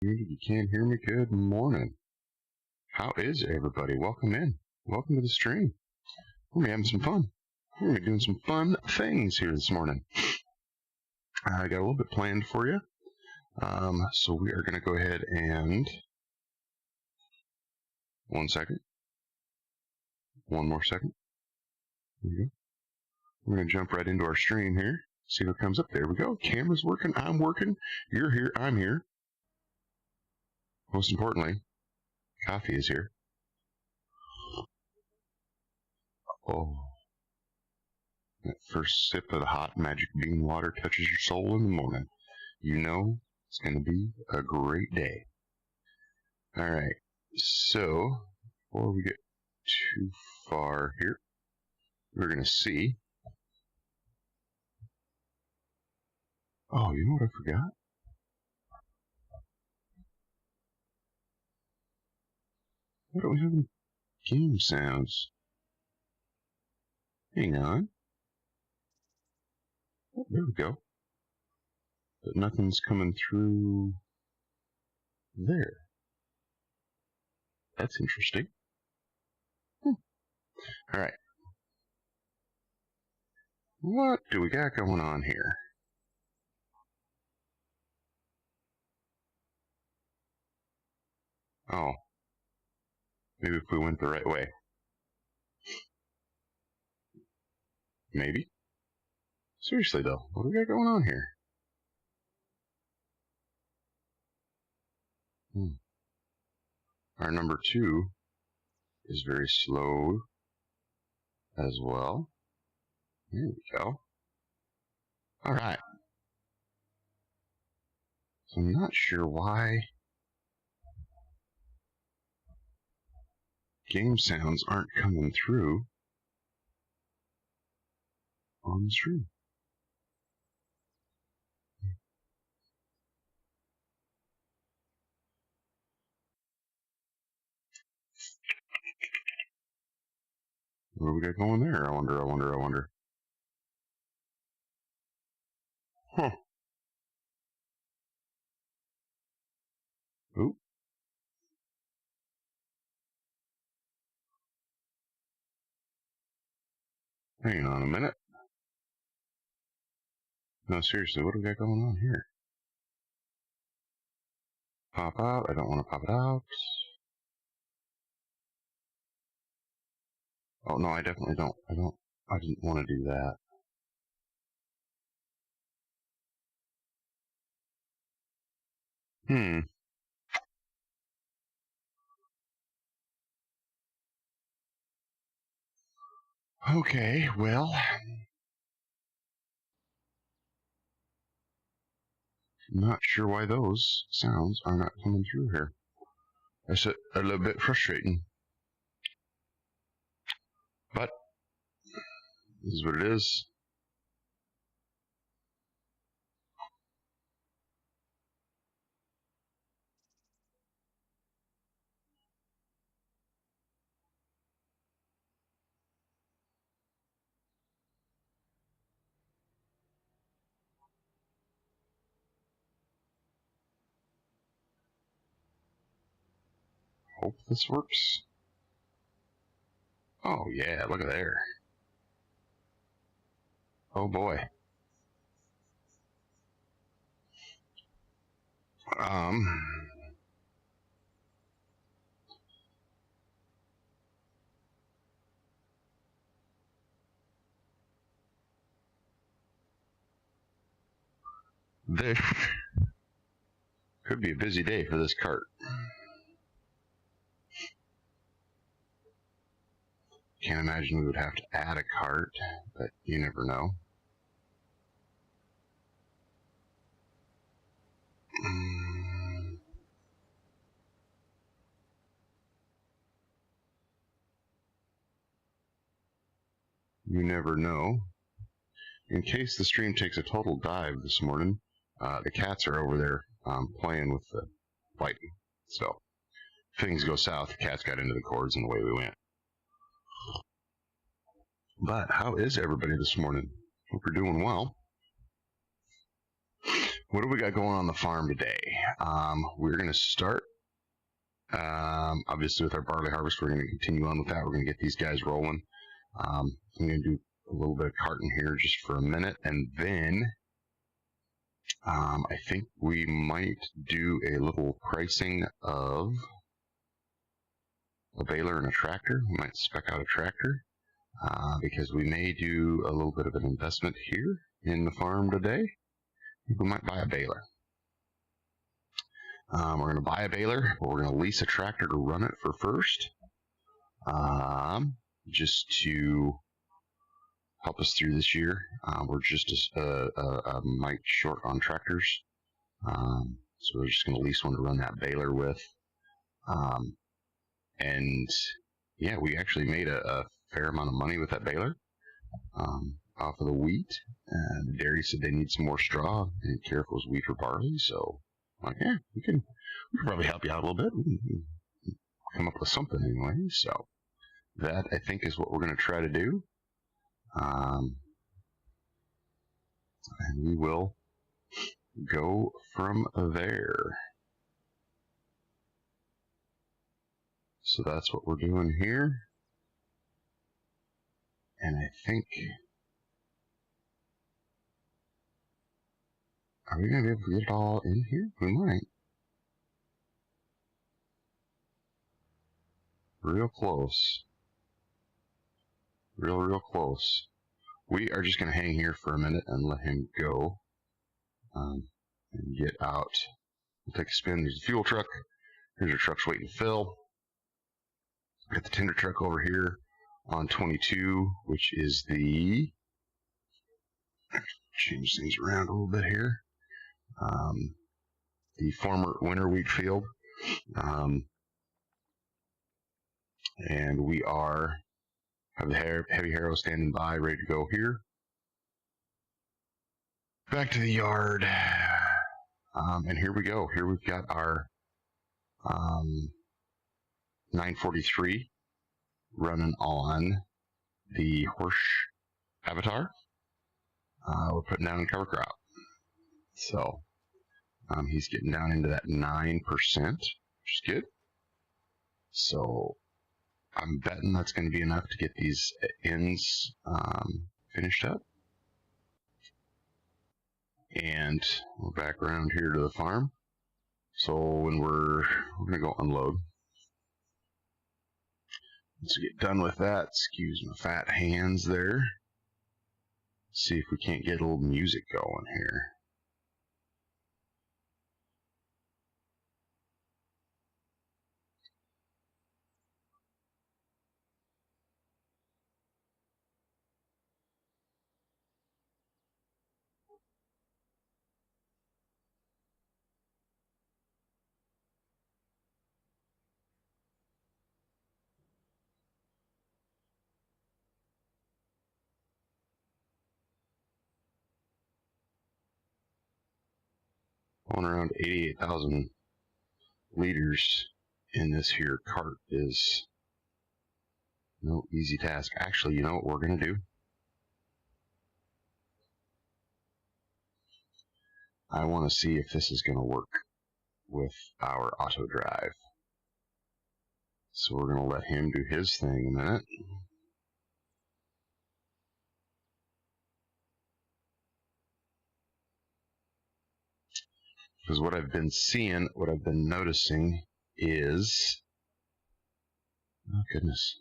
You can't hear me? Good morning. How is everybody? Welcome in. Welcome to the stream. We're going to be having some fun. We're going to be doing some fun things here this morning. I got a little bit planned for you. So we are going to go ahead and... One second. One more second. There we go. We're going to jump right into our stream here. See what comes up. There we go. Camera's working. I'm working. You're here. I'm here. Most importantly, coffee is here. Oh. That first sip of the hot magic bean water touches your soul in the morning. You know it's going to be a great day. Alright. So, before we get too far here, we're going to see. Oh, you know what I forgot? Why don't we have any game sounds? Hang on. Oh, there we go. But nothing's coming through there. That's interesting. Alright. What do we got going on here? Oh. Maybe if we went the right way. Maybe. Seriously though, what do we got going on here? Our number 2 is very slow as well. There we go. Alright. So I'm not sure why game sounds aren't coming through on the stream. What do we got going there? I wonder. Huh. Oop. Hang on a minute. No, seriously, what do we got going on here? Pop out. I don't want to pop it out. Oh, no, I definitely don't. I didn't want to do that. Okay, well. Not sure why those sounds are not coming through here. That's a little bit frustrating. But, this is what it is. Hope this works. Oh yeah, look at there. Oh boy. This could be a busy day for this cart. Can't imagine we would have to add a cart, but you never know. You never know. In case the stream takes a total dive this morning, the cats are over there playing with the lighting. So, if things go south, the cats got into the cords and away we went. But how is everybody this morning? Hope you're doing well. what do we got going on the farm today? We're going to start, obviously, with our barley harvest. We're going to continue on with that. We're going to get these guys rolling. I'm going to do a little bit of carting here just for a minute, and then I think we might do a little pricing of a baler and a tractor. We might spec out a tractor because we may do a little bit of an investment here in the farm today. We might buy a baler. We're going to buy a baler, but we're going to lease a tractor to run it for first, just to help us through this year. We're just a mite short on tractors, so we're just going to lease one to run that baler with. And yeah, we actually made a fair amount of money with that baler off of the wheat. The dairy said they need some more straw. They didn't care if it was wheat or barley, so I'm like, yeah, we can probably help you out a little bit. We can come up with something anyway. So that, I think, is what we're going to try to do. And we will go from there. So that's what we're doing here. And I think, are we going to be able to get it all in here? We might. Real close. Real close. We are just going to hang here for a minute and let him go. And get out. We'll take a spin. There's the fuel truck. Here's our trucks waiting to fill. Got the tender truck over here on 22, which is the, change things around a little bit here, the former winter wheat field. And we have the heavy harrow standing by, ready to go here. Back to the yard. And here we go. Here we've got our 943 running on the horse avatar. We're putting down cover crop. So he's getting down into that 9%, which is good. So I'm betting that's going to be enough to get these ends finished up. And we're back around here to the farm. So when we're going to go unload. Let's get done with that. Excuse my fat hands there. See if we can't get a little music going here. Going around 88,000 liters in this here cart is no easy task. Actually, you know what we're going to do? I want to see if this is going to work with our auto drive. So we're going to let him do his thing a minute. Because what I've been seeing, what I've been noticing is, oh goodness,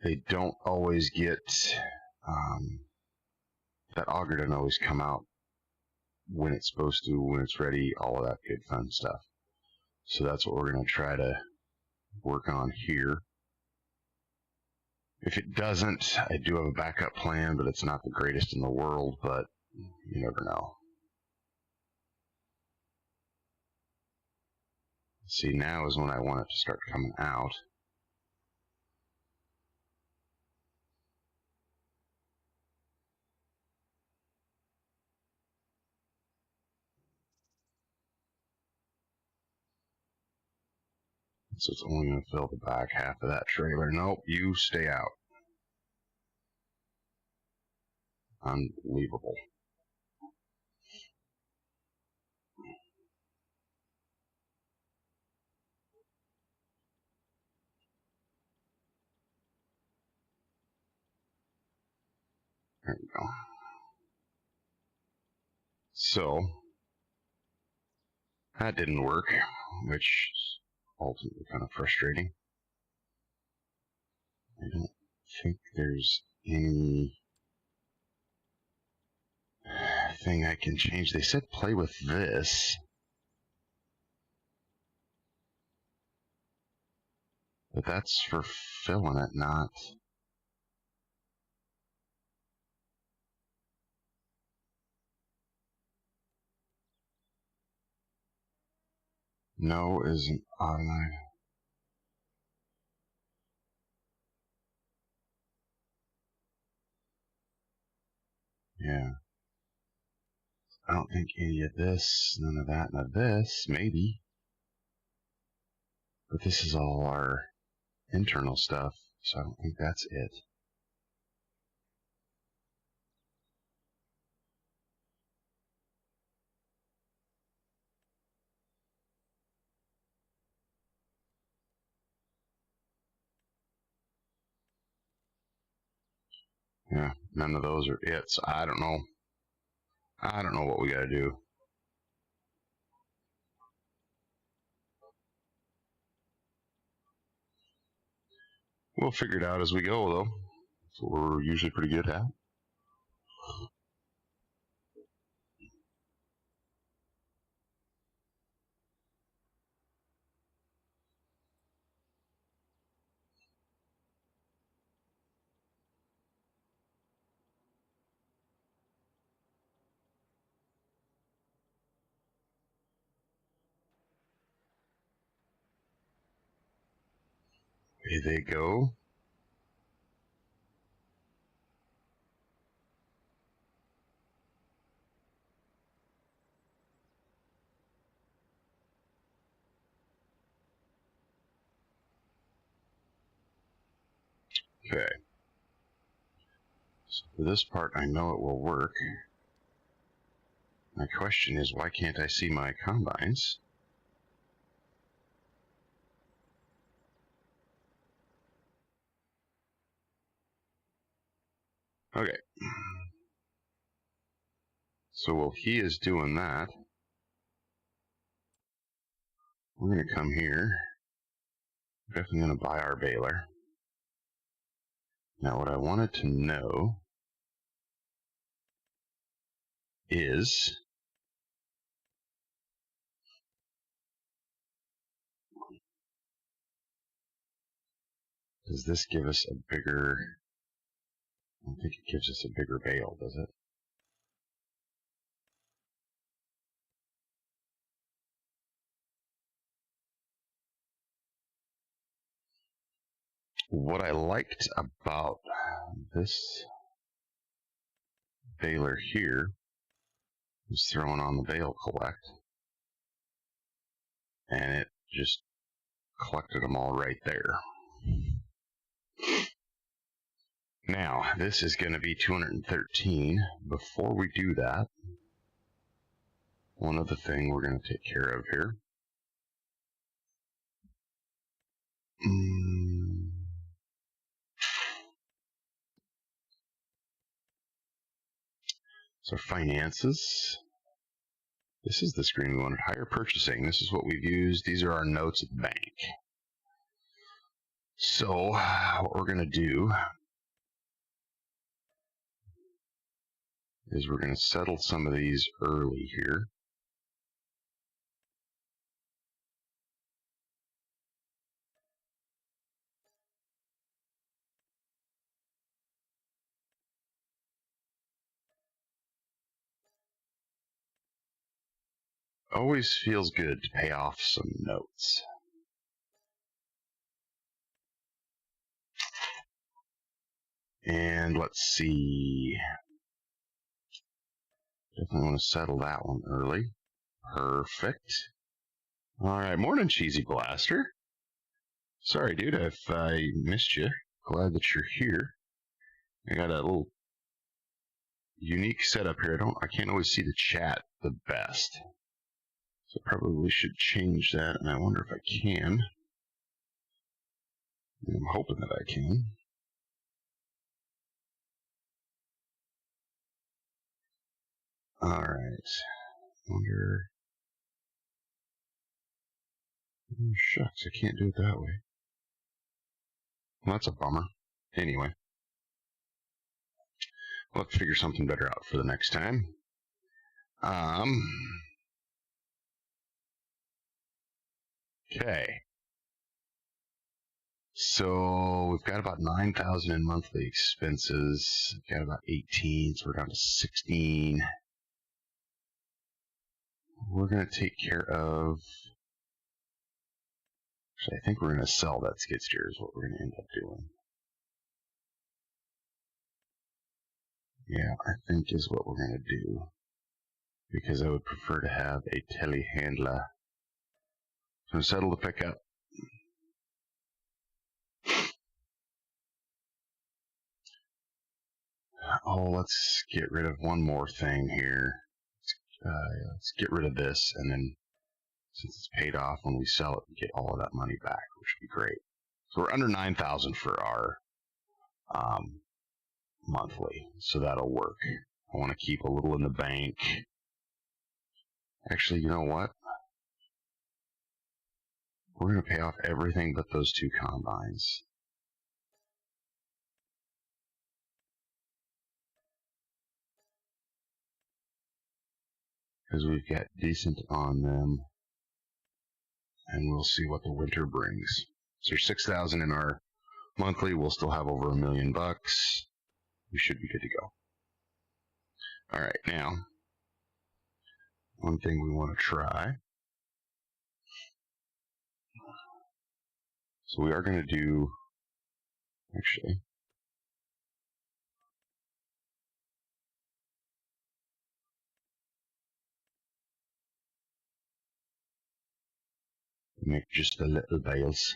they don't always get, that auger doesn't always come out when it's supposed to, when it's ready, all of that good fun stuff. So that's what we're going to try to work on here. If it doesn't, I do have a backup plan, but it's not the greatest in the world, but you never know. See, now is when I want it to start coming out. So it's only going to fill the back half of that trailer. Nope, you stay out. Unbelievable. There we go. So, that didn't work, which is ultimately kind of frustrating. I don't think there's any thing I can change. They said play with this. But that's for filling it, not... No isn't automatic. Yeah. I don't think any of this, none of that, none of this, maybe. But this is all our internal stuff, so I don't think that's it. Yeah, none of those are it, so I don't know. I don't know what we gotta do. We'll figure it out as we go, though. That's what we're usually pretty good at. Here they go. Okay. So for this part, I know it will work. My question is, why can't I see my combines? Okay. So while he is doing that, we're going to come here. Definitely going to buy our baler. Now what I wanted to know is, does this give us a bigger, I don't think it gives us a bigger bale, does it? What I liked about this baler here was throwing on the bale collect, and it just collected them all right there. Now, this is going to be 213. Before we do that, one other thing we're going to take care of here. So finances. This is the screen we wanted. Higher purchasing. This is what we've used. These are our notes at the bank. So what we're going to do is we're going to settle some of these early here. Always feels good to pay off some notes. And let's see. Definitely want to settle that one early. Perfect. All right, morning, Cheesy Blaster. Sorry, dude, if I missed you. Glad that you're here. I got a little unique setup here. I can't always see the chat the best. So probably should change that, and I wonder if I can. I'm hoping that I can. Alright. Wonder. Oh, shucks, I can't do it that way. Well, that's a bummer. Anyway. We'll have to figure something better out for the next time. Okay. So we've got about 9,000 in monthly expenses. We've got about 18, so we're down to 16. We're going to take care of. Actually, I think we're going to sell that skid steer is what we're going to end up doing. Yeah, I think is what we're going to do. Because I would prefer to have a telehandler. So settle the pickup. Oh, let's get rid of one more thing here. Let's get rid of this, and then since it's paid off, when we sell it, we get all of that money back, which would be great. So we're under 9,000 for our monthly, so that'll work. I want to keep a little in the bank. Actually, you know what? We're going to pay off everything but those 2 combines. Because we've got decent on them. And we'll see what the winter brings. So there's 6,000 in our monthly. We'll still have over $1 million. We should be good to go. All right, now, one thing we want to try. So we are going to do, actually, make just the little bales.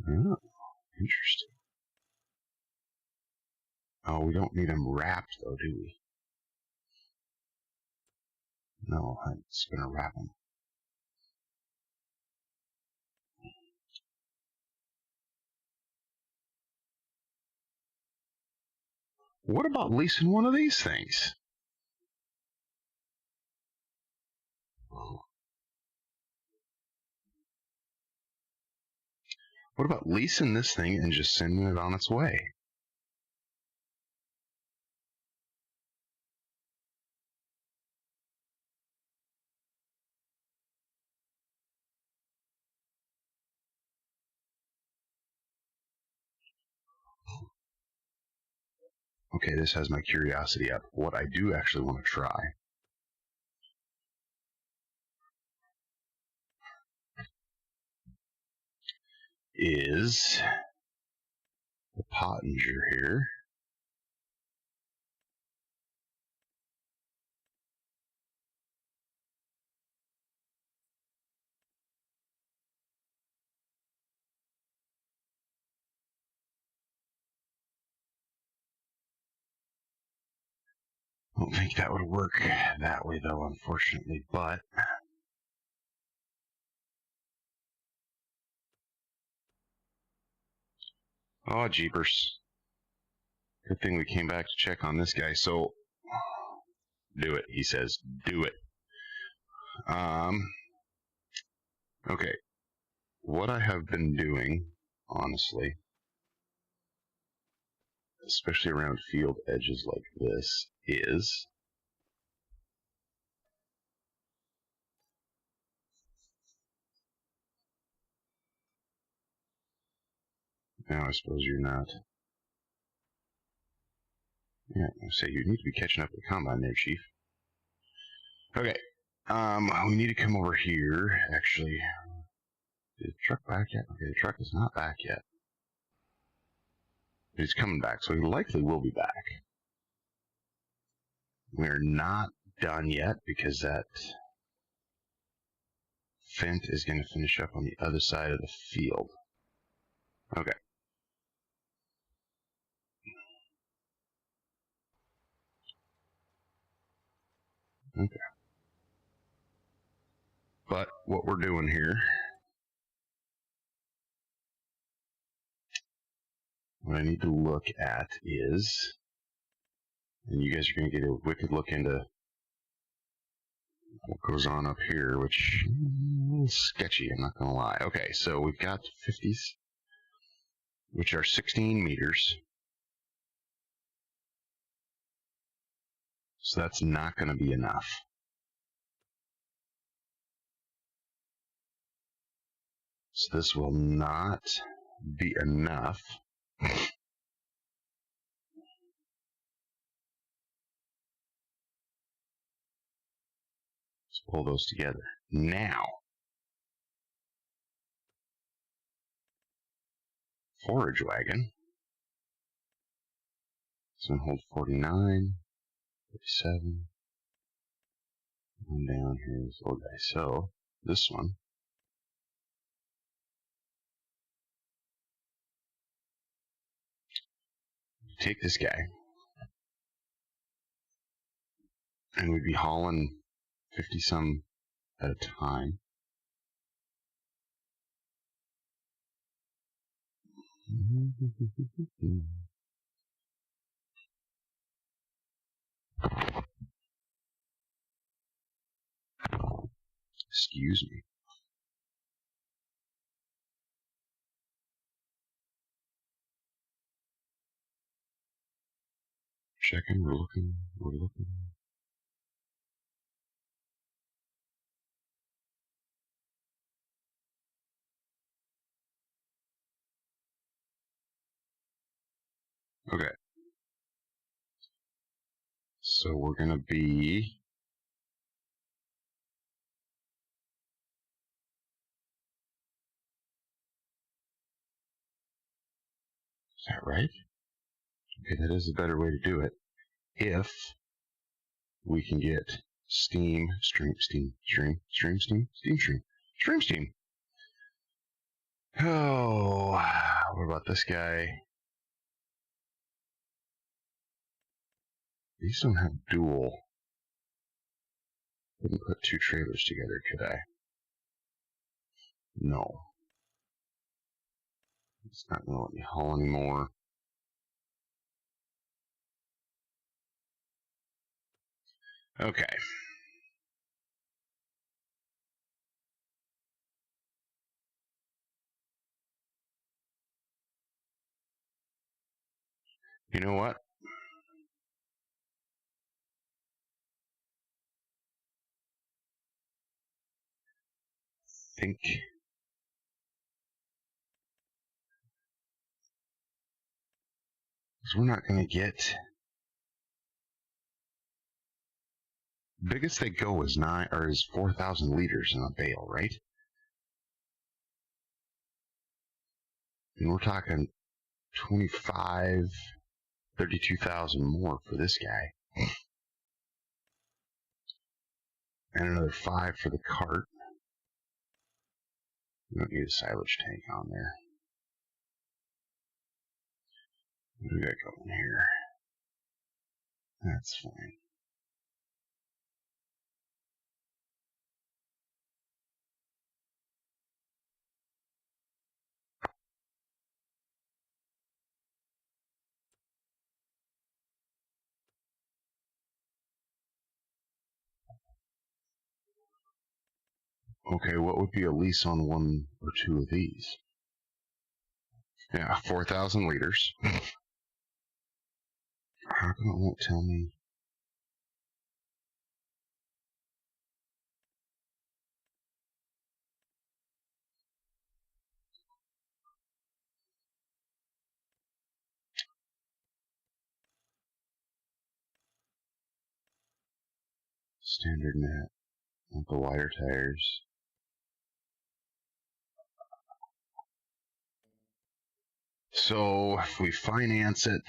Oh, interesting. Oh, we don't need them wrapped, though, do we? No, I'm just going to wrap them. What about leasing one of these things? What about leasing this thing and just sending it on its way? Okay, this has my curiosity up. What I do actually want to try is the Pottinger here. I don't think that would work that way, though, unfortunately, but oh, jeepers. Good thing we came back to check on this guy. So, do it, he says. Do it. Okay. What I have been doing, honestly, especially around field edges like this, is now I suppose you're not. Yeah, I say you need to be catching up with the combine there, Chief. Okay. We need to come over here, actually. Is the truck back yet? Okay, the truck is not back yet. But he's coming back, so he likely will be back. We're not done yet because that Fent is going to finish up on the other side of the field. Okay. Okay. But what we're doing here, what I need to look at is, and you guys are going to get a wicked look into what goes on up here, which is a little sketchy, I'm not going to lie. Okay, so we've got 50s, which are 16 meters. So that's not going to be enough. So this will not be enough. Let's pull those together. Now, forage wagon. So hold 49, 47. One down here is the little guy. So this one. Take this guy. And we'd be hauling 50 some at a time. Excuse me. Checking, we're looking. Okay. So we're going to be... Is that right? Okay, that is a better way to do it. If we can get steam. Oh, what about this guy? These don't have dual. Couldn't put two trailers together, could I? No. It's not going to let me haul anymore. Okay. You know what? I think we're not going to get... Biggest they go is 4,000 liters in a bale, right? And we're talking 25, 32,000 more for this guy. And another 5 for the cart. We don't need a silage tank on there. What do we got going here? That's fine. Okay, what would be a lease on 1 or 2 of these? Yeah, 4,000 liters. How come it won't tell me? Standard net. Not the wider tires. So if we finance it,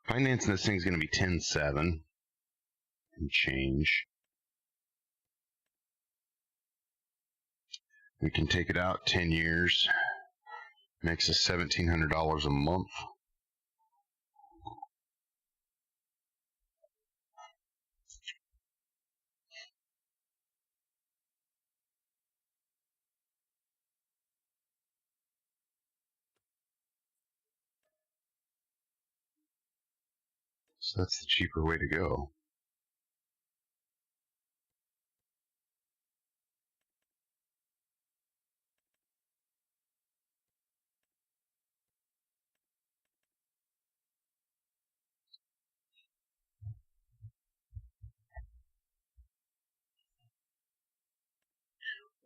Financing this thing's going to be 10.7 and change. We can take it out 10 years. Makes us $1,700 a month. So that's the cheaper way to go.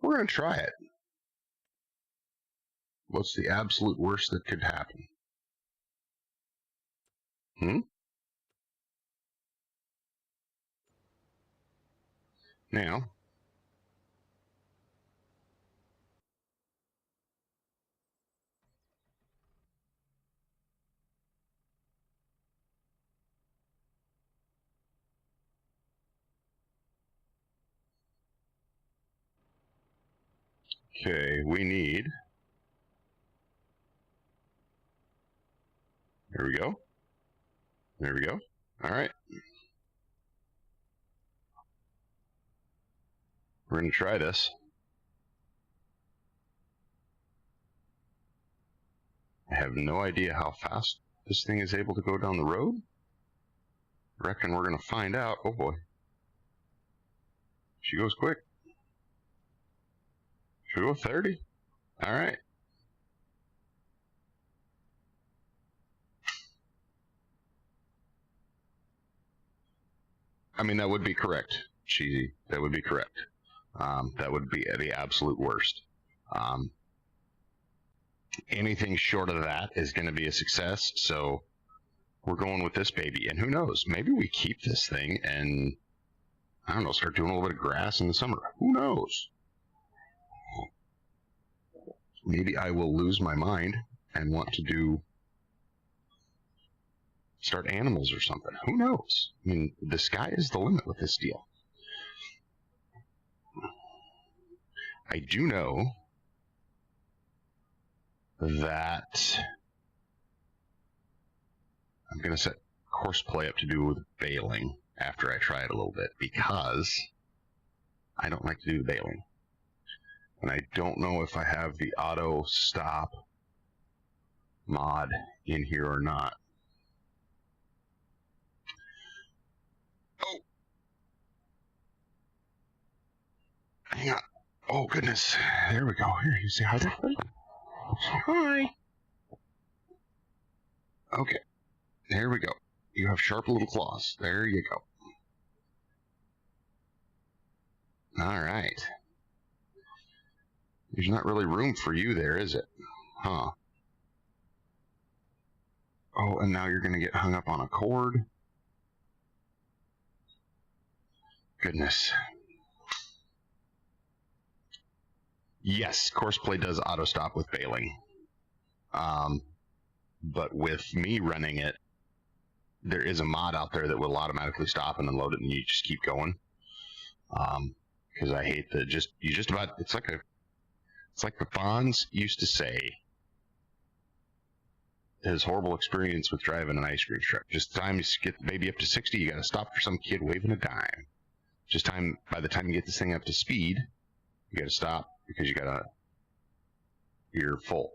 We're going to try it. What's the absolute worst that could happen? Now, okay, we need, there we go. There we go. All right. We're going to try this. I have no idea how fast this thing is able to go down the road. Reckon we're going to find out. Oh boy. She goes quick. Should we go 30? All right. I mean, that would be correct. Cheesy. That would be correct. That would be the absolute worst. Anything short of that is going to be a success. So we're going with this baby. And who knows? Maybe we keep this thing and, I don't know, start doing a little bit of grass in the summer. Who knows? Maybe I will lose my mind and want to start animals or something. Who knows? I mean, the sky is the limit with this deal. I do know that I'm going to set horseplay up to do with baling after I try it a little bit, because I don't like to do the baling. And I don't know if I have the auto stop mod in here or not. Oh! Hang on. Oh, goodness. There we go. Here, you say hi there, buddy? Hi. Okay. There we go. You have sharp little claws. There you go. All right. There's not really room for you there, is it? Huh. Oh, and now you're going to get hung up on a cord. Goodness. Yes, Courseplay does auto stop with baling. But with me running it, there is a mod out there that will automatically stop and then load it, and you just keep going. Because I hate the it's like the Fonz used to say, his horrible experience with driving an ice cream truck. Just time you get the baby up to 60, you got to stop for some kid waving a dime. By the time you get this thing up to speed, you got to stop because you're full.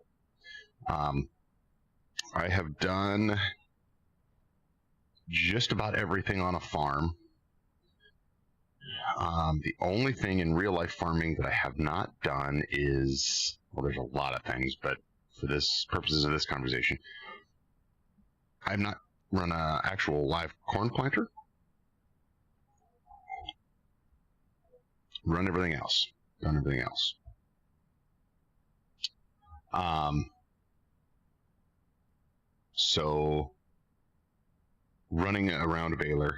I have done just about everything on a farm. The only thing in real life farming that I have not done is, well, there's a lot of things, but for this purposes of this conversation, I've not run an actual live corn planter. Run everything else. Done everything else. So running around a baler.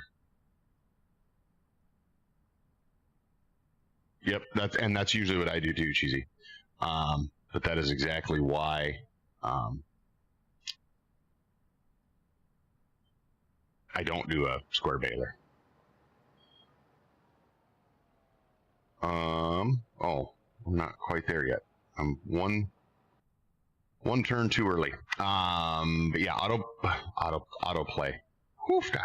Yep, that's usually what I do too, Cheesy. But that is exactly why I don't do a square baler. Oh, I'm not quite there yet. I'm one turn too early. But yeah, auto play. Hoofda.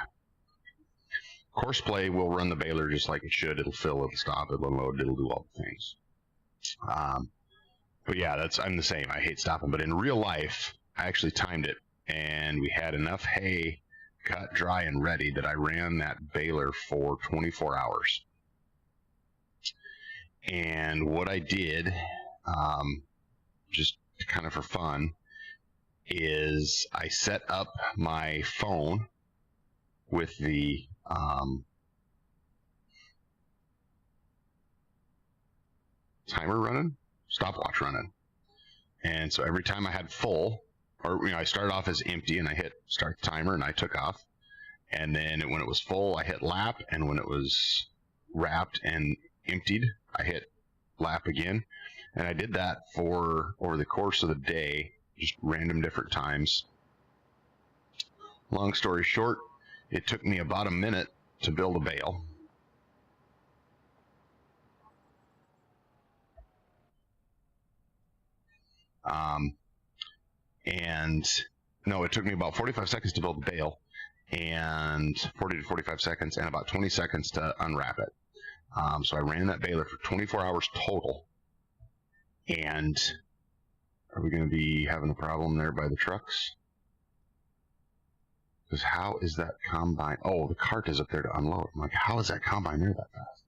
Course play will run the baler just like it should. It'll fill, it'll stop, it'll unload, it'll do all the things. But yeah, I'm the same. I hate stopping. But in real life, I actually timed it, and we had enough hay cut, dry, and ready that I ran that baler for 24 hours. And what I did, just kind of for fun, is I set up my phone with the timer running, stopwatch running. And so every time I had full, or I started off as empty and I hit start timer and I took off. And then when it was full, I hit lap. And when it was wrapped and emptied, I hit lap again. And I did that for over the course of the day, just random different times. Long story short, it took me about a minute to build a bale. And no, it took me about 45 seconds to build the bale, and 40 to 45 seconds, and about 20 seconds to unwrap it. So I ran that baler for 24 hours total. And are we going to be having a problem there by the trucks? Because how is that combine? Oh, the cart is up there to unload. I'm like, how is that combine there that fast?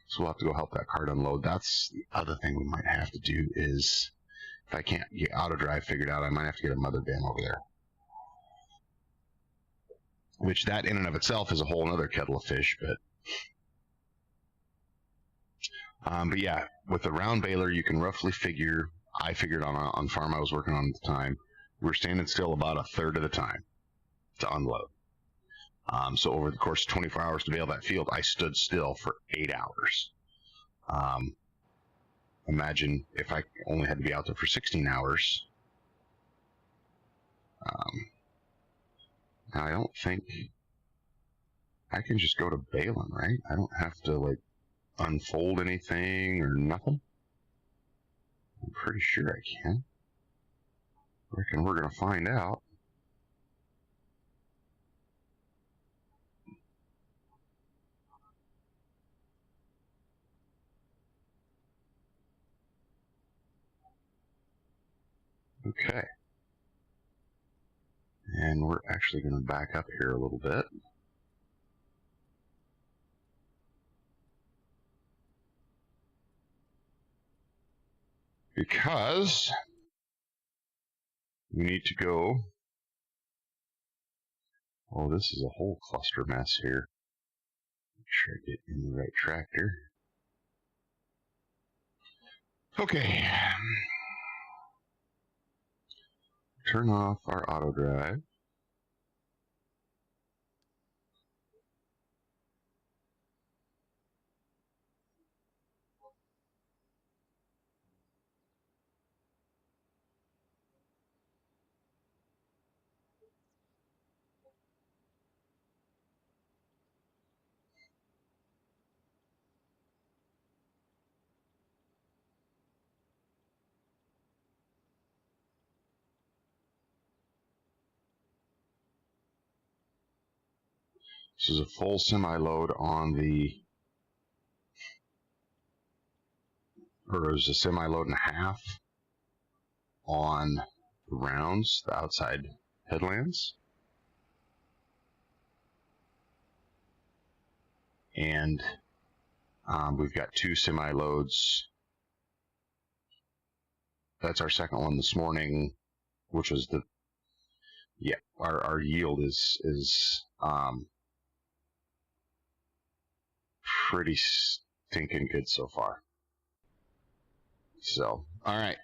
So we'll have to go help that cart unload. That's the other thing we might have to do is, if I can't get auto drive figured out, I might have to get a mother bin over there. Which that in and of itself is a whole other kettle of fish, but yeah, with the round baler, you can roughly figure, I figured on farm I was working on at the time, we're standing still about a third of the time to unload. So over the course of 24 hours to bale that field, I stood still for 8 hours. Imagine if I only had to be out there for 16 hours. Now I don't think I can just go to baling, right? I don't have to like unfold anything or nothing. I'm pretty sure I can. I reckon we're going to find out. Okay. And we're actually going to back up here a little bit. Because we need to go. Oh, this is a whole cluster mess here. Make sure I get in the right tractor. Okay. Turn off our auto drive. This is a full semi-load on the, or it was a semi-load and a half on the rounds, the outside headlands. And we've got 2 semi-loads. That's our second one this morning, which was the, yeah, our yield is pretty stinking good so far. So, all right.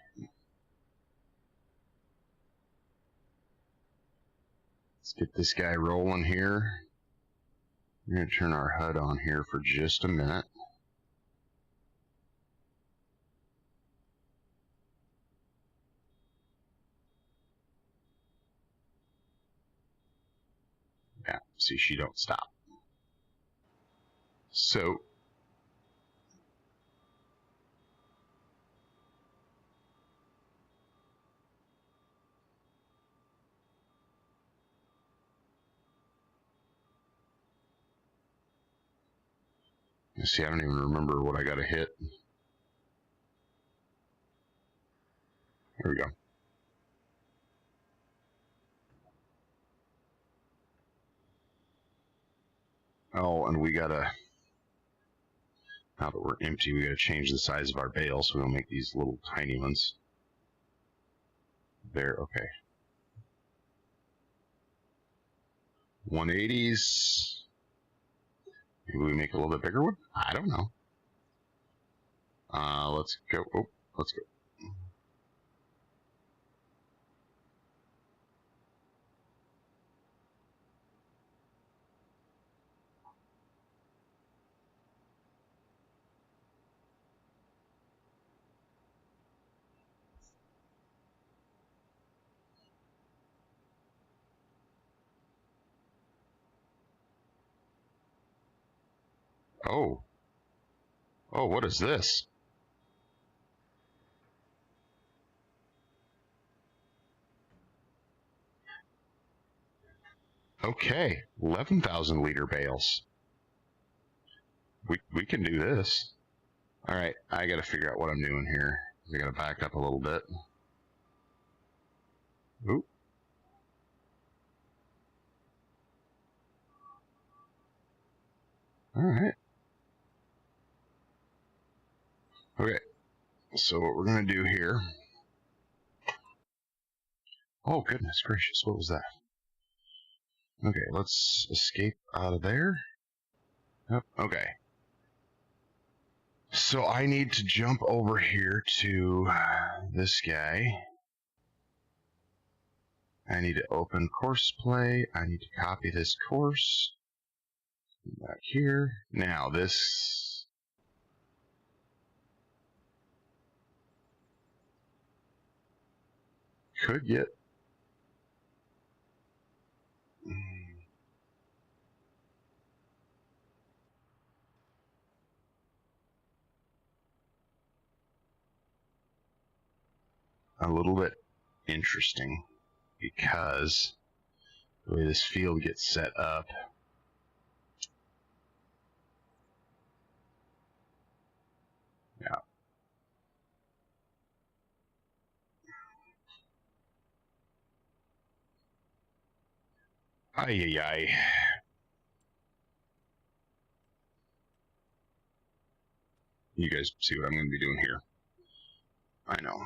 Let's get this guy rolling here. We're going to turn our HUD on here for just a minute. See, she don't stop. So you see, I don't even remember what I got to hit. There we go. Oh, and we gotta, now that we're empty, we gotta change the size of our bales, so we'll make these little tiny ones. There, okay. 180s. Maybe we make a little bit bigger one? I don't know. Let's go. Oh, let's go. Oh. Oh, what is this? Okay, 11,000 liter bales. We can do this. All right, I got to figure out what I'm doing here. I got to back up a little bit. Oop. All right. Okay, so what we're going to do here. Oh, goodness gracious, what was that? Okay, let's escape out of there. Yep, okay. So I need to jump over here to this guy. I need to open course play. I need to copy this course. Back here. Now this could get a little bit interesting because the way this field gets set up. Yeah. Ay, ay, ay. You guys see what I'm going to be doing here. I know.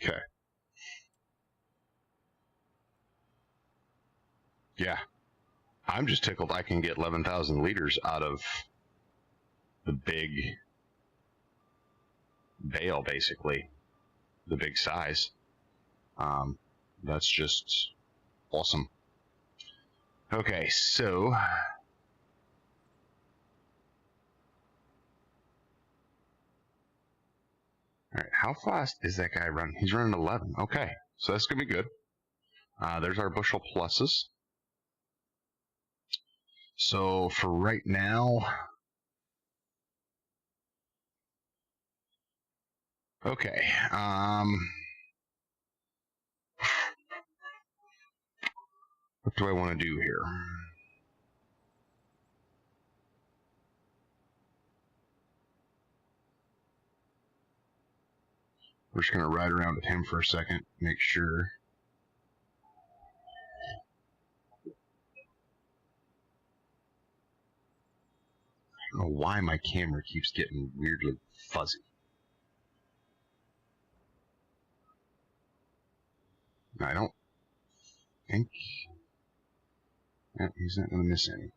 Okay. Yeah. I'm just tickled I can get 11,000 liters out of the big bale, basically. The big size. That's just awesome. Okay, so all right, how fast is that guy running? He's running 11. Okay, so that's gonna be good. There's our bushel pluses. So for right now, okay. What do I want to do here? We're just gonna ride around with him for a second, make sure. I don't know why my camera keeps getting weirdly fuzzy. I don't think. Yeah, he's not gonna miss any.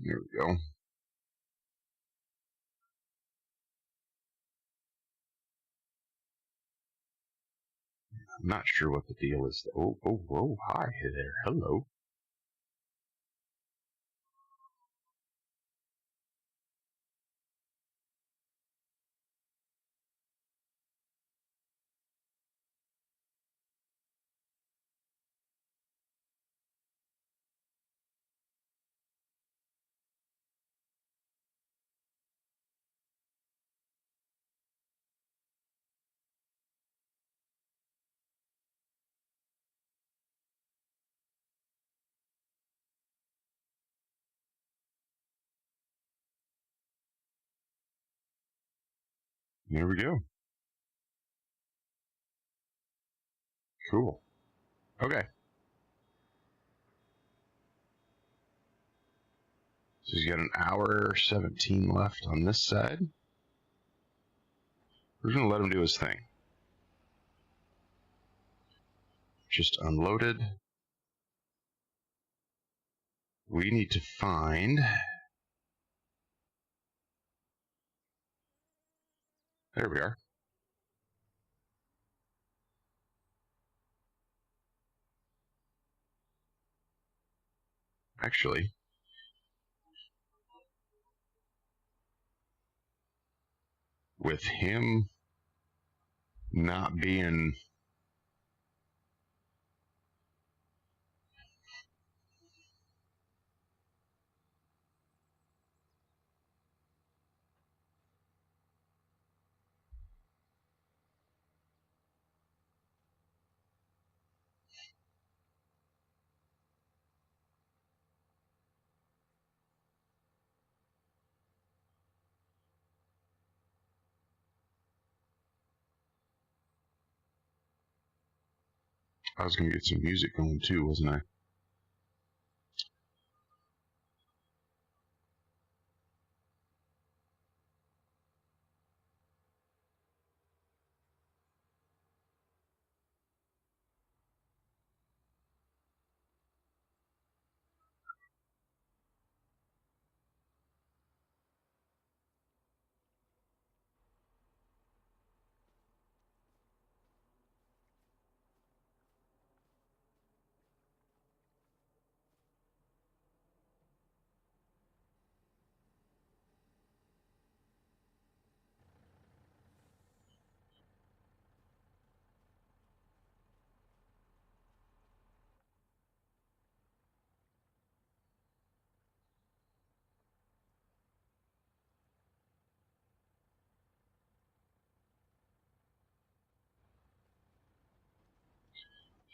There we go. I'm not sure what the deal is. Oh, whoa, hi there. Hello. There we go. Cool. Okay. So he's got an hour 17 left on this side. We're going to let him do his thing. Just unloaded. We need to find... There we are. Actually, with him not being... I was going to get some music going too, wasn't I?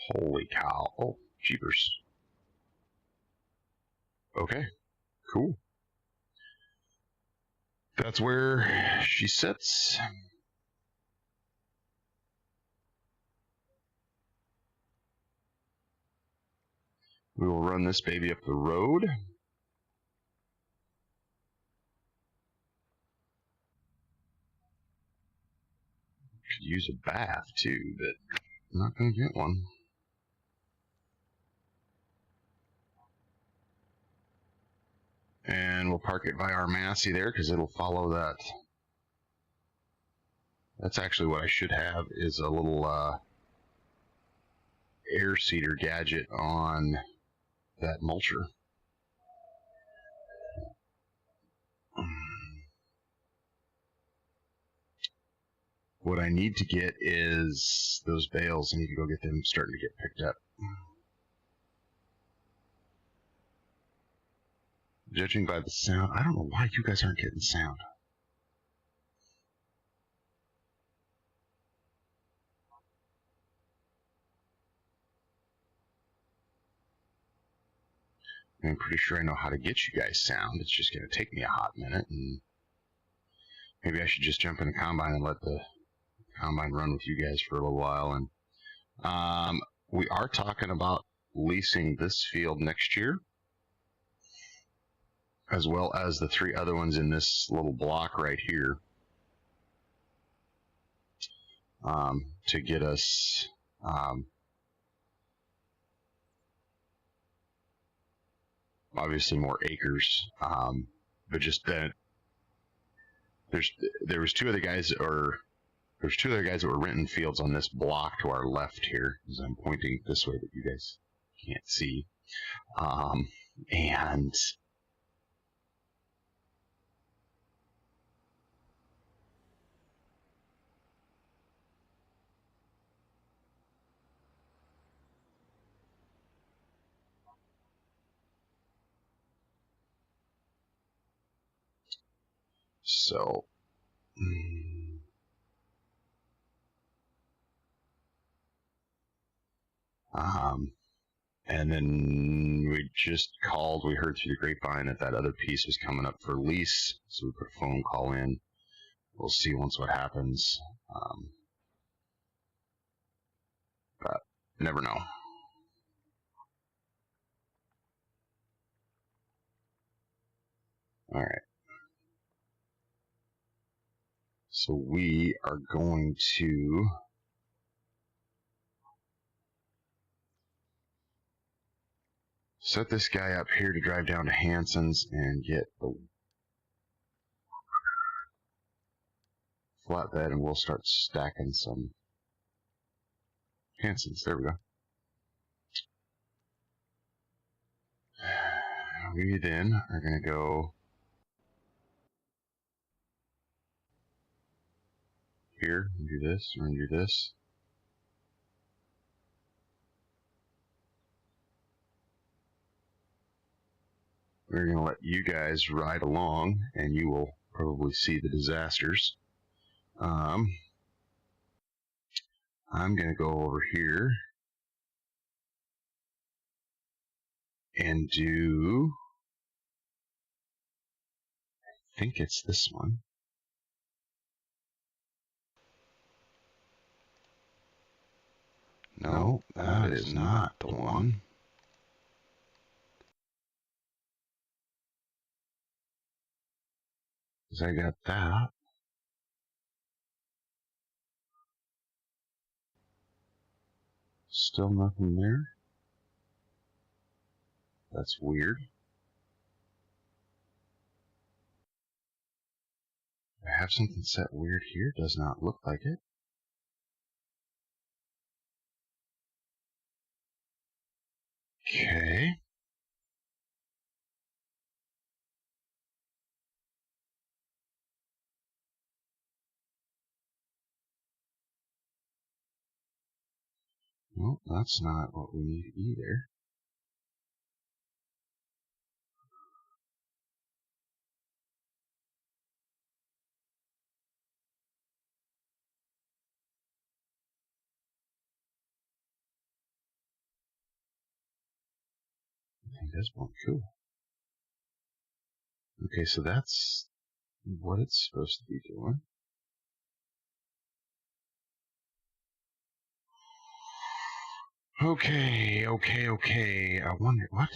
Holy cow. Oh, jeepers. Okay, cool. That's where she sits. We will run this baby up the road. Could use a bath too, but I'm not going to get one. And we'll park it by our Massey there because it'll follow that. That's actually what I should have, is a little air seeder gadget on that mulcher. What I need to get is those bales. I need to go get them starting to get picked up. Judging by the sound, I don't know why you guys aren't getting sound. I'm pretty sure I know how to get you guys sound. It's just going to take me a hot minute, and maybe I should just jump in the combine and let the combine run with you guys for a little while. And we are talking about leasing this field next year, as well as the 3 other ones in this little block right here, to get us obviously more acres, but just that there's two other guys that were renting fields on this block to our left here, as I'm pointing this way that you guys can't see, and so. And then we heard through the grapevine that other piece was coming up for lease, so we put a phone call in. We'll see once what happens, but never know. All right. So we are going to set this guy up here to drive down to Hanson's and get the flatbed, and we'll start stacking some Hanson's. There we go. We then are going to go here and do this. We're going to do this. We're going to let you guys ride along, and you will probably see the disasters. I'm going to go over here and do, I think it's this one. No, that is not the one. Because I got that. Still nothing there. That's weird. I have something set weird here. Does not look like it. Okay. Well, that's not what we need either. I think that's one. Cool. Okay, so that's what it's supposed to be doing. Okay. I wonder what?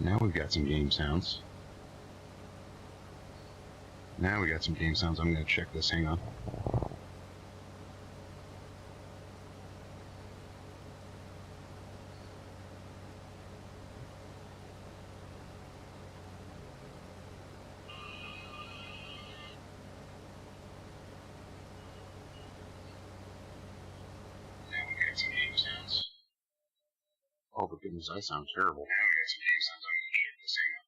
Now we've got some game sounds. I'm going to check this. Hang on. Now we got some game sounds. Oh, but goodness, I sound terrible. Now we got some game sounds. I'm going to check this. Hang on.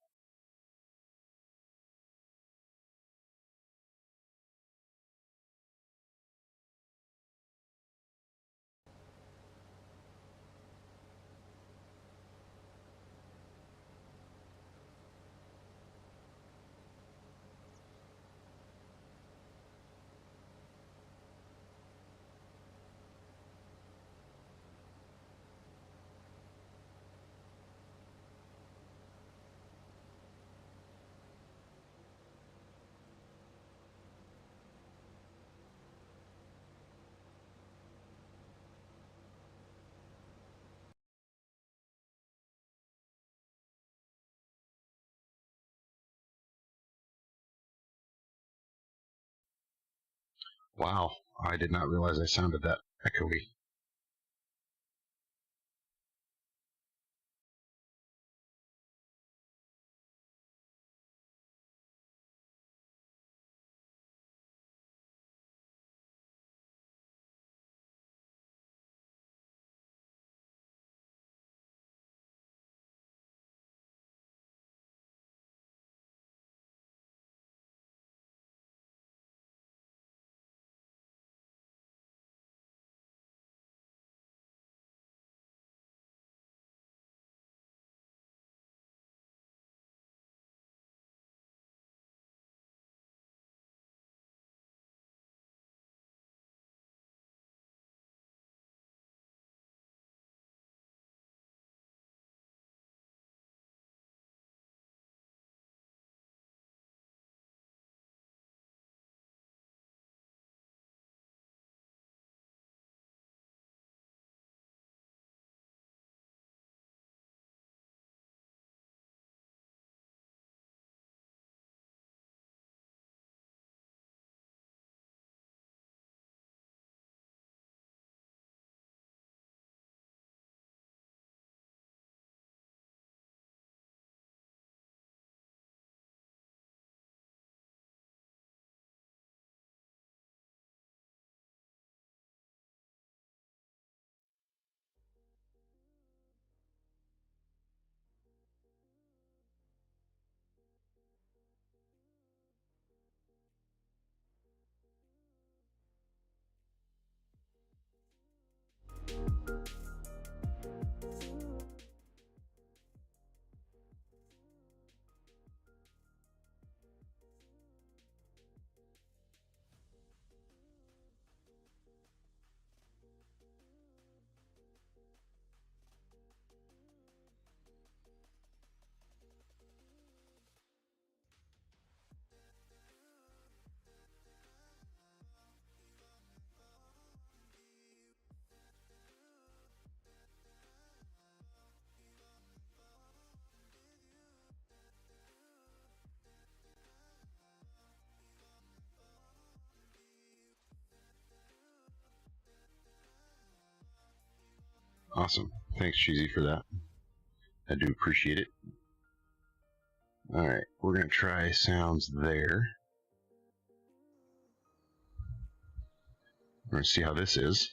Wow, I did not realize I sounded that echoey. Awesome. Thanks, Cheesy, for that. I do appreciate it. Alright, we're going to try sounds there. We're going to see how this is.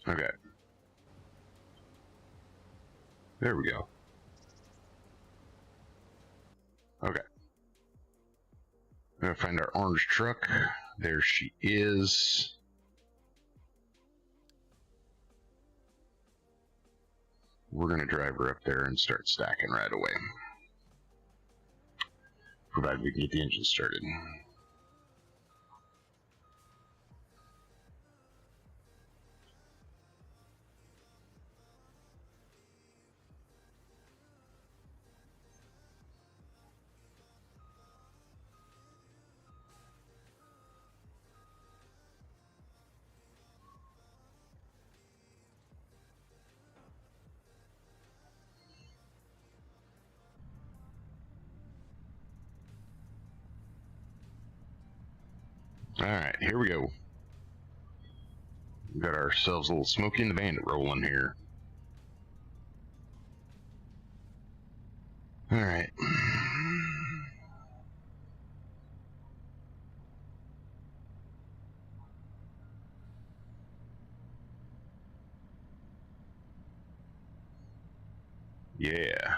Okay. There we go. Okay. We're going to find our orange truck. There she is. We're going to drive her up there and start stacking right away. Provided we can get the engine started. Alright, here we go. We got ourselves a little Smokey and the Bandit rolling here. Alright. Yeah.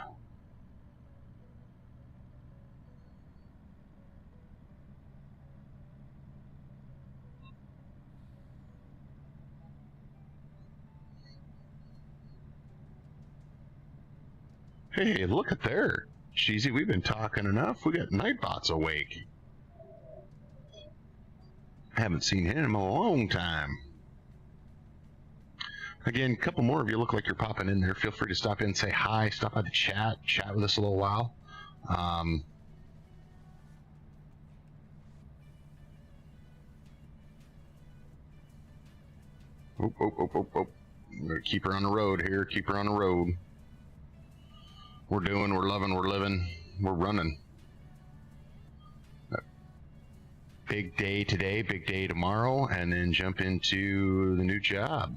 Hey, look at there. Cheesy, we've been talking enough. We got Nightbot's awake. Haven't seen him in a long time. Again, a couple more of you look like you're popping in there. Feel free to stop in and say hi. Stop by the chat with us a little while. Oh. I'm gonna keep her on the road here. Keep her on the road. We're doing, we're loving, we're living, we're running. Big day today, big day tomorrow, and then jump into the new job.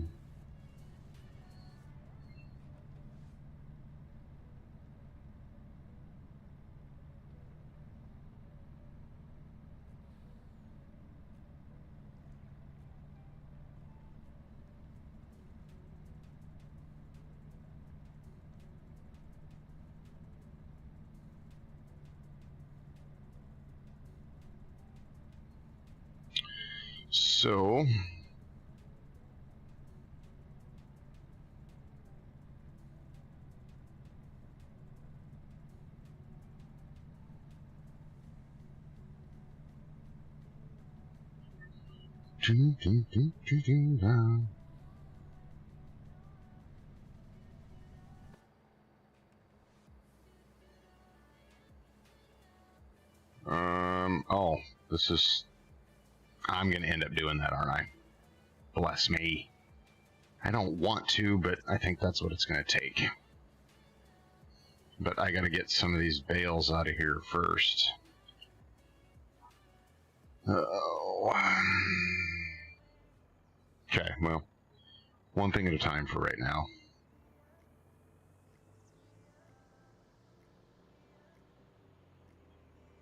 So, oh, this is, I'm gonna end up doing that, aren't I? Bless me. I don't want to, but I think that's what it's gonna take. But I gotta get some of these bales out of here first. Oh. Okay, well, one thing at a time for right now.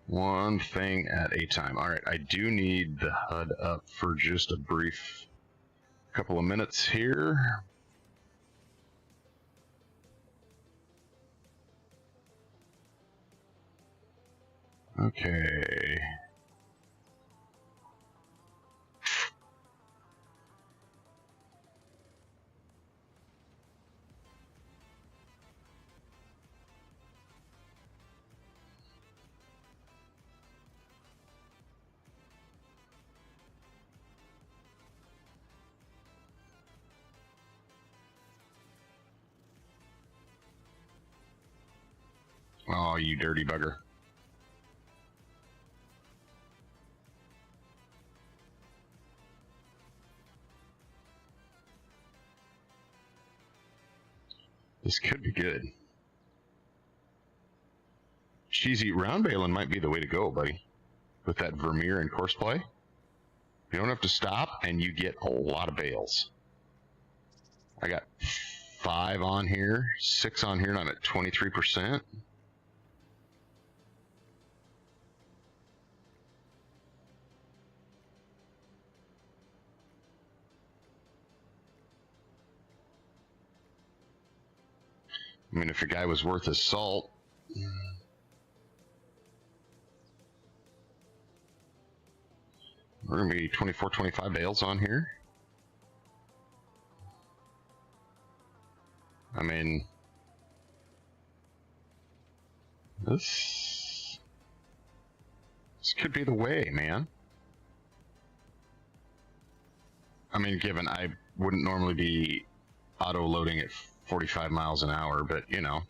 One thing at a time. All right, I do need the HUD up for just a brief couple of minutes here. Okay. Oh, you dirty bugger. This could be good. Cheesy round baling might be the way to go, buddy. With that Vermeer and course play. You don't have to stop, and you get a lot of bales. I got 5 on here, 6 on here, and I'm at 23%. I mean, if a guy was worth his salt. We're going to be 24, 25 bales on here. I mean, this could be the way, man. I mean, given I wouldn't normally be auto-loading at 45 miles an hour, but, you know.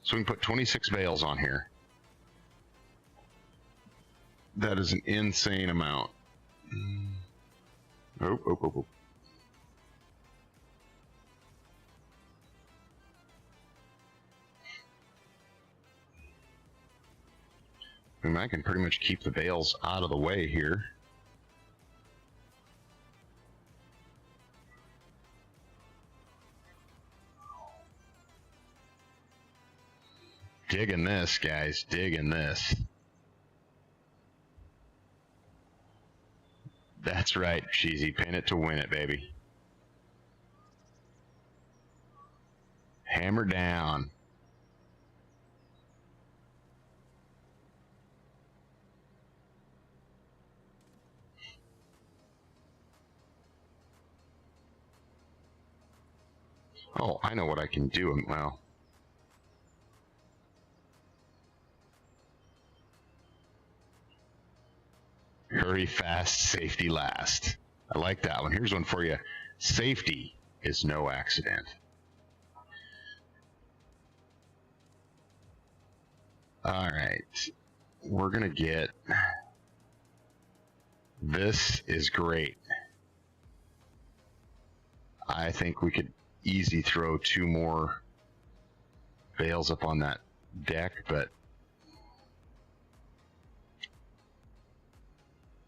So we can put 26 bales on here. That is an insane amount. Oh. I mean, I can pretty much keep the bales out of the way here. Digging this, guys, digging this. That's right, Cheesy, pin it to win it, baby. Hammer down. Oh, I know what I can do. Well, hurry fast, safety last. I like that one. Here's one for you. Safety is no accident. All right, we're gonna get, this is great. I think we could easy throw 2 more bales up on that deck, but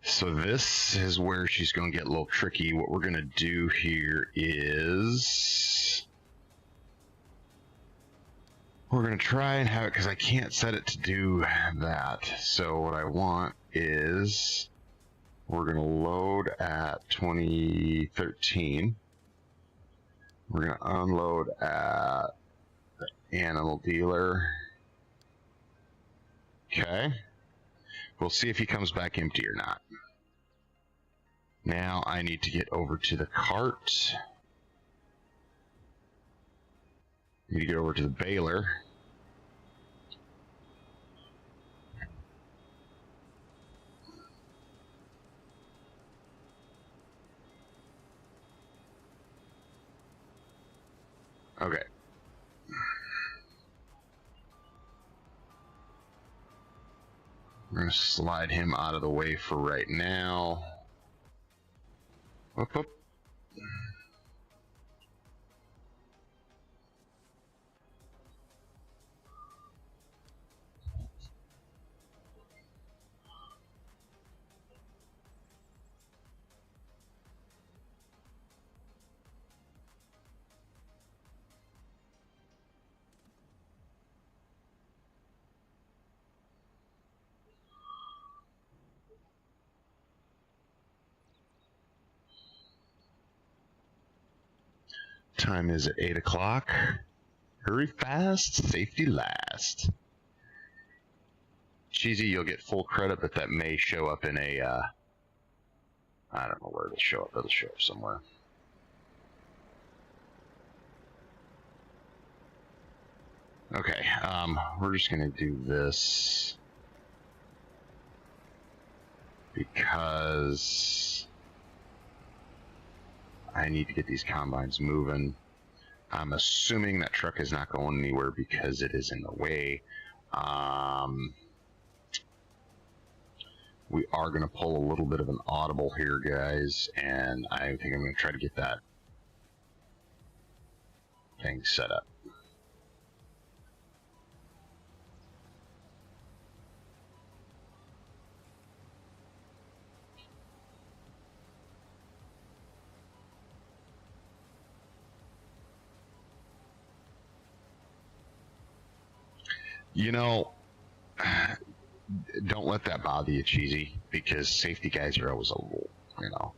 so this is where she's going to get a little tricky. What we're going to do here is we're going to try and have it, because I can't set it to do that. So what I want is we're going to load at 2013. We're going to unload at the animal dealer. Okay. We'll see if he comes back empty or not. Now I need to get over to the cart. I need to get over to the baler. Okay. We're going to slide him out of the way for right now. Whoop, whoop. Time is at 8 o'clock. Hurry fast, safety last. Cheesy, you'll get full credit, but that may show up in a, I don't know where it'll show up. It'll show up somewhere. Okay, we're just going to do this because I need to get these combines moving. I'm assuming that truck is not going anywhere because it is in the way. We are going to pull a little bit of an audible here, guys, and I think I'm going to try to get that thing set up. You know, don't let that bother you, Cheesy, because safety guys are always a little, you know.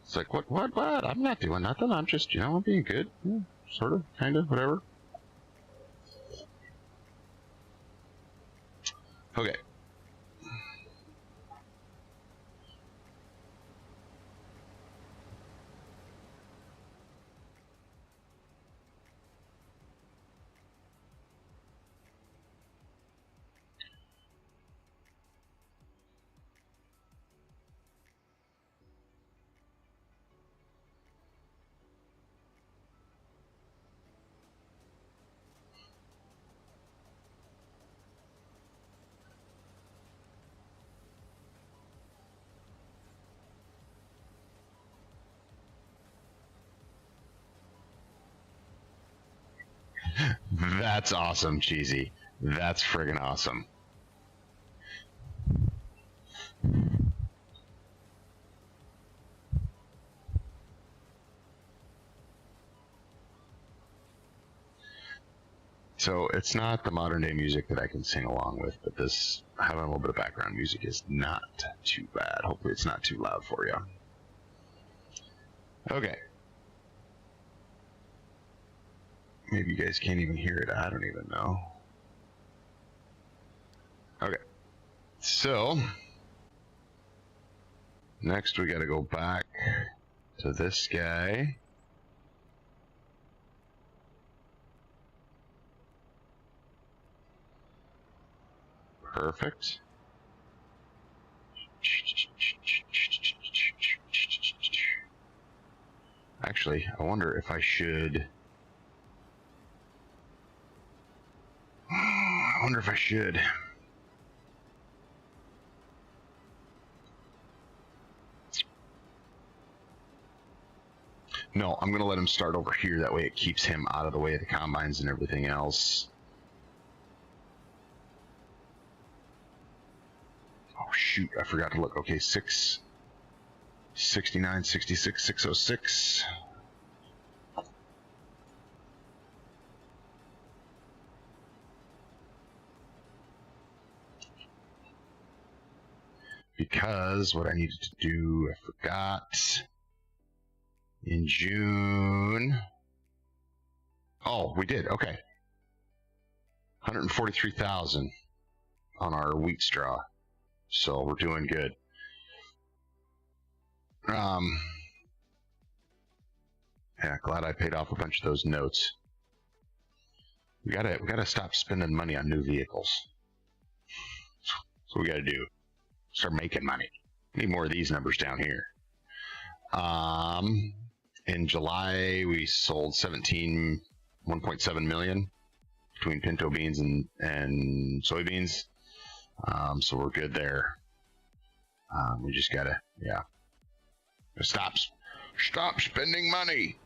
It's like, what? I'm not doing nothing. I'm just, I'm being good. Yeah, sort of, kind of, whatever. Okay. That's awesome, Cheesy. That's friggin' awesome. So it's not the modern day music that I can sing along with, but this, having a little bit of background music is not too bad. Hopefully it's not too loud for you. Okay. Maybe you guys can't even hear it. I don't even know. Okay. So, next we got to go back to this guy. Perfect. Actually, I wonder if I should... No, I'm going to let him start over here. That way it keeps him out of the way of the combines and everything else. Oh, shoot. I forgot to look. Okay, 669, 66, 606. Because what I needed to do, I forgot. In June. Oh, we did. Okay. 143,000 on our wheat straw. So we're doing good. Yeah, glad I paid off a bunch of those notes. We gotta stop spending money on new vehicles. That's what we gotta do. Start making money. Need more of these numbers down here. In July, we sold 1.7 million between pinto beans and soybeans. So we're good there. We just gotta, stop spending money.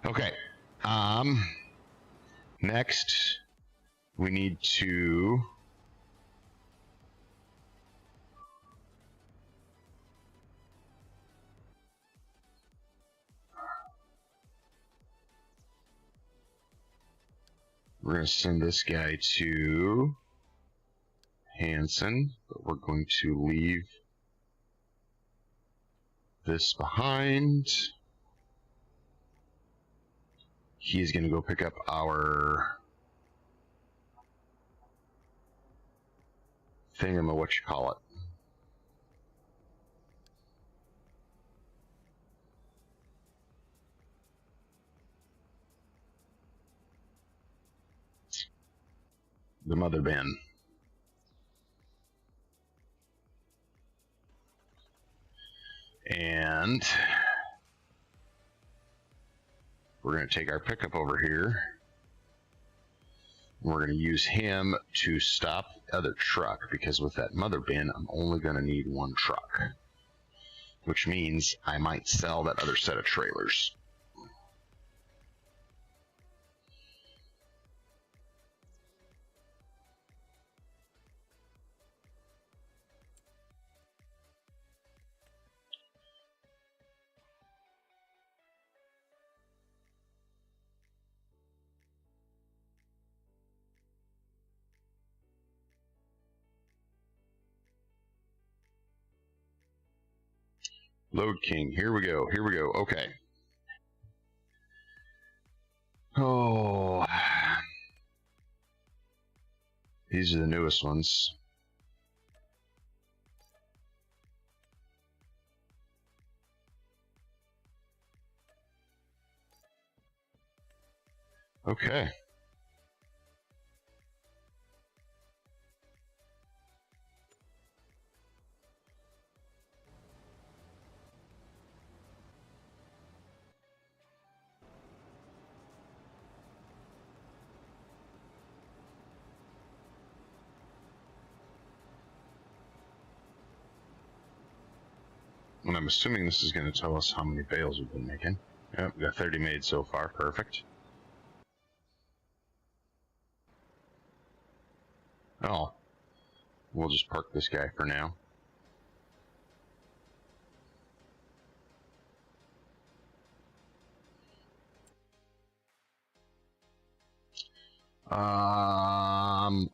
Okay. Next, we need to we're going to send this guy to Hanson, but we're going to leave this behind. He's going to go pick up our thingamawhatchamacallit. The mother bin. And we're going to take our pickup over here. We're going to use him to stop the other truck, because with that mother bin, I'm only going to need one truck. Which means I might sell that other set of trailers. Load King, here we go, okay. Oh, these are the newest ones. Okay. And I'm assuming this is going to tell us how many bales we've been making. Yep, we got 30 made so far. Perfect. Oh, we'll just park this guy for now.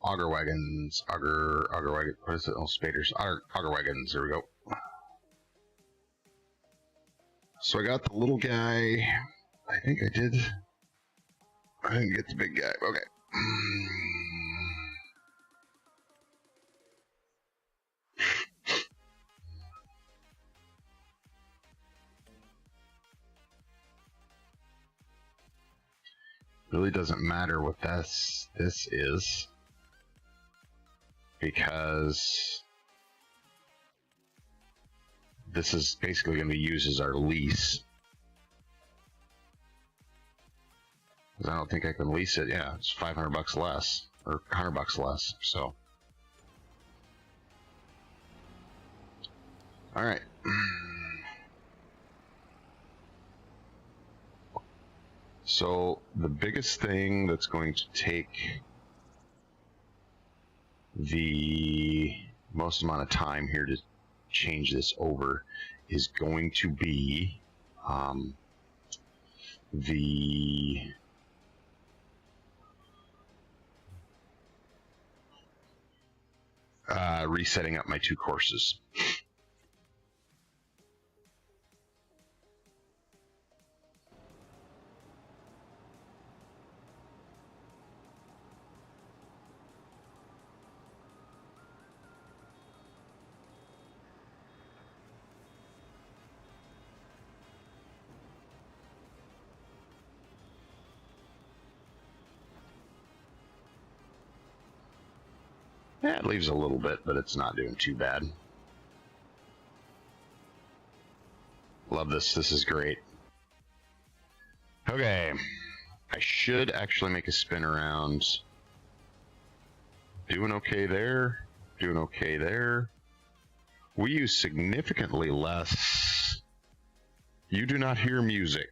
Auger wagons. Auger wagon. What is it? Oh, spaders. Auger wagons. There we go. So I got the little guy. I think I did. I didn't get the big guy. Okay. Really doesn't matter what this is, because this is basically going to be used as our lease. Because I don't think I can lease it. Yeah, it's 500 bucks less, or 100 bucks less. So, all right. So the biggest thing that's going to take the most amount of time here to change this over is going to be the resetting up my two courses. Yeah, it leaves a little bit, but it's not doing too bad. Love this. This is great. Okay. I should actually make a spin around. Doing okay there. Doing okay there. We use significantly less. You do not hear music.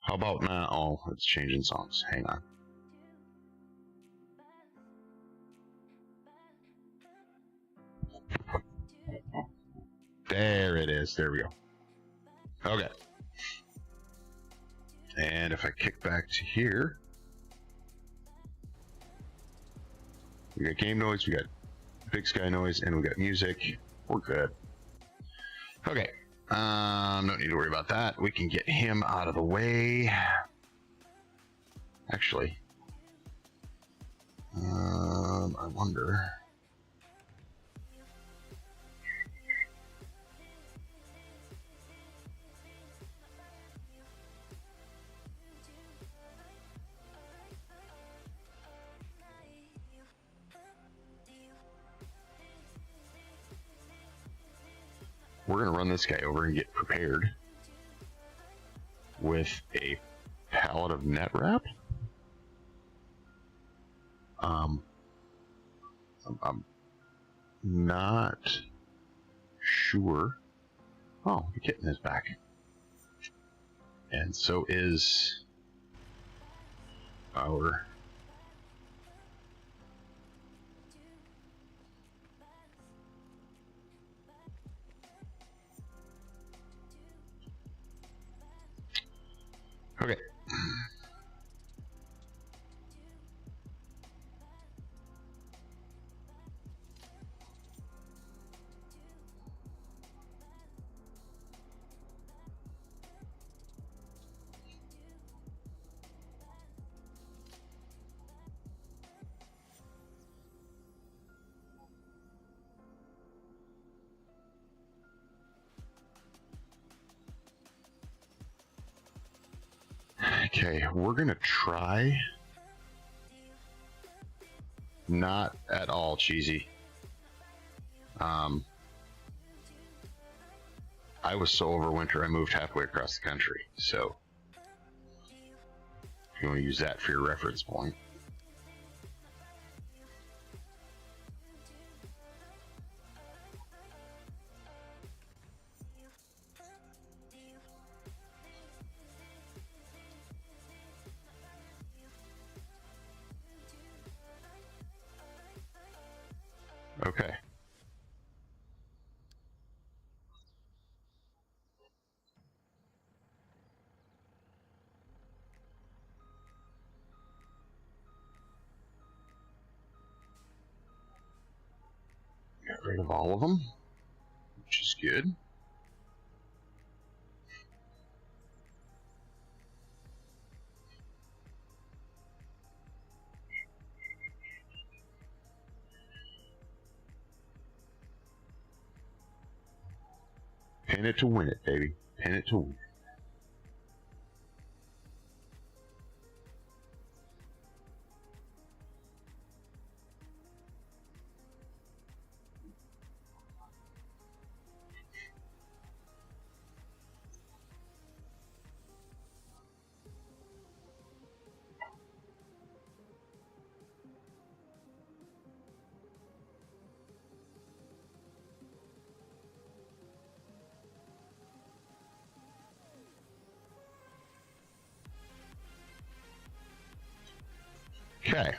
How about now? Oh, it's changing songs. Hang on. There it is. There we go. Okay. And if I kick back to here, we got game noise, we got BigSky noise, and we got music. We're good. Okay. Don't need to worry about that. We can get him out of the way. Actually, I wonder. We're going to run this guy over and get prepared with a pallet of net wrap. I'm not sure. Oh, the kitten is back. And so is our okay. Okay, we're gonna try not at all cheesy. I was so over winter I moved halfway across the country, so if you want to use that for your reference point. Okay. Got rid of all of them, which is good. Pin it to win it, baby. Pin it to win it. Okay.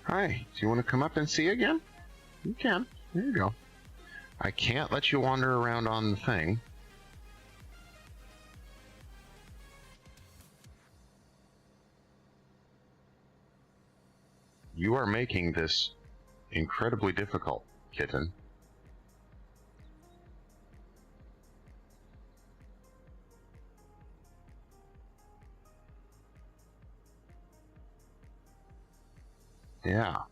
Hi, do you want to come up and see again? You can. There you go. I can't let you wander around on the thing. You are making this incredibly difficult, kitten. Yeah.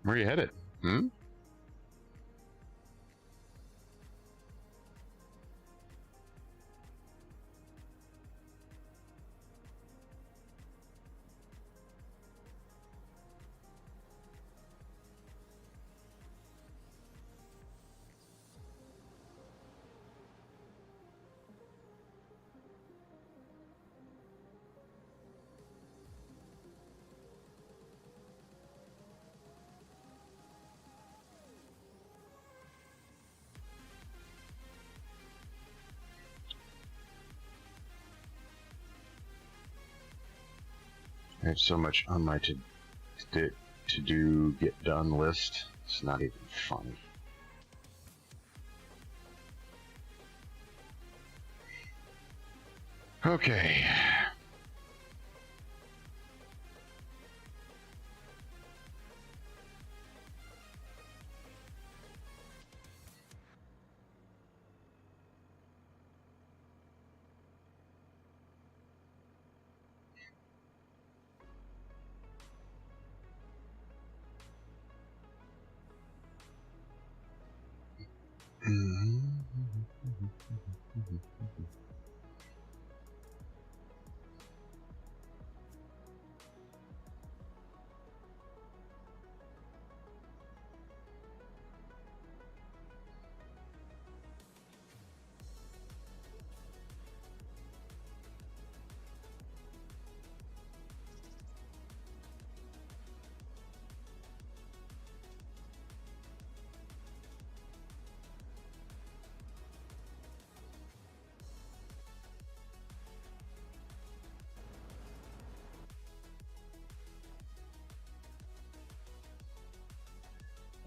Where are you headed? Hmm? I have so much on my to-do get done list. It's not even funny. Okay.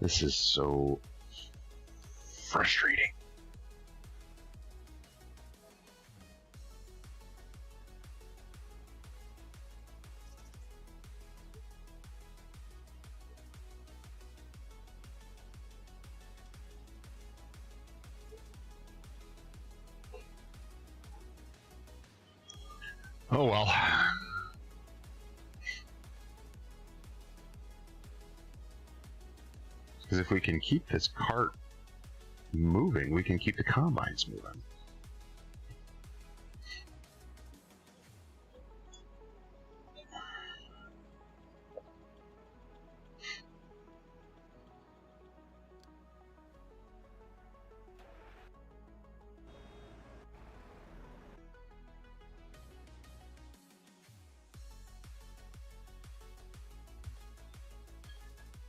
This is so frustrating. Oh well. Because if we can keep this cart moving, we can keep the combines moving.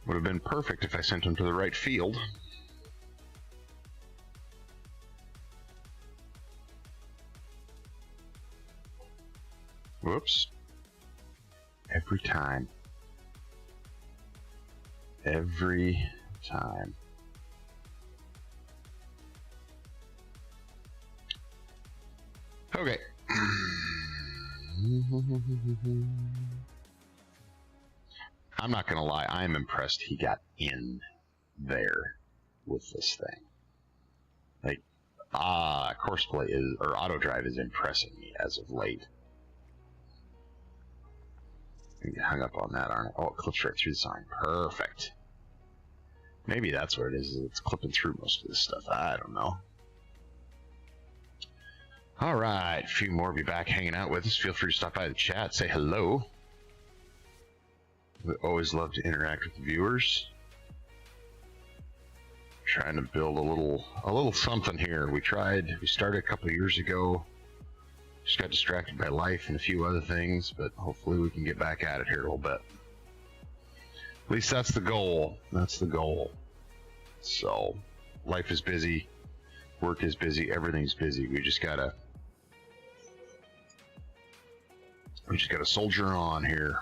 Would have been perfect if I sent him to the right field. Whoops. Every time. Every time. Okay. I'm not gonna lie, I'm impressed he got in there with this thing. Like, course play is, or auto drive is impressing me as of late. I get hung up on that, aren't I? Oh, it clips right through the sign. Perfect. Maybe that's what it is. It's clipping through most of this stuff. I don't know. All right, a few more will be back hanging out with us. Feel free to stop by the chat, say hello. We always love to interact with the viewers. trying to build a little something here. We started a couple of years ago. Just got distracted by life and a few other things, but hopefully we can get back at it here a little bit. At least that's the goal. That's the goal. So, life is busy, work is busy, everything's busy. We just gotta soldier on here.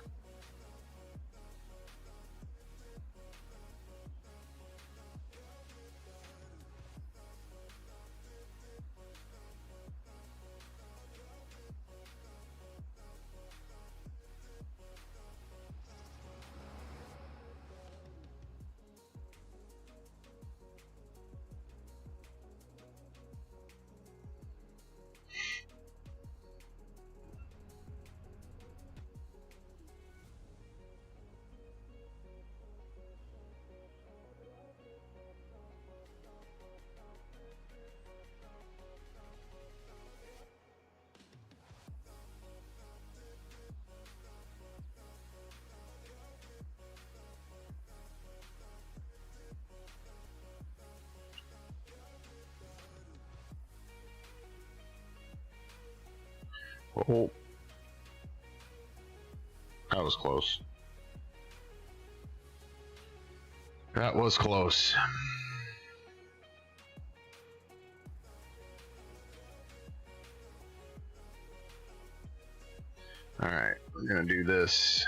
Oh, that was close. That was close. All right, we're gonna do this.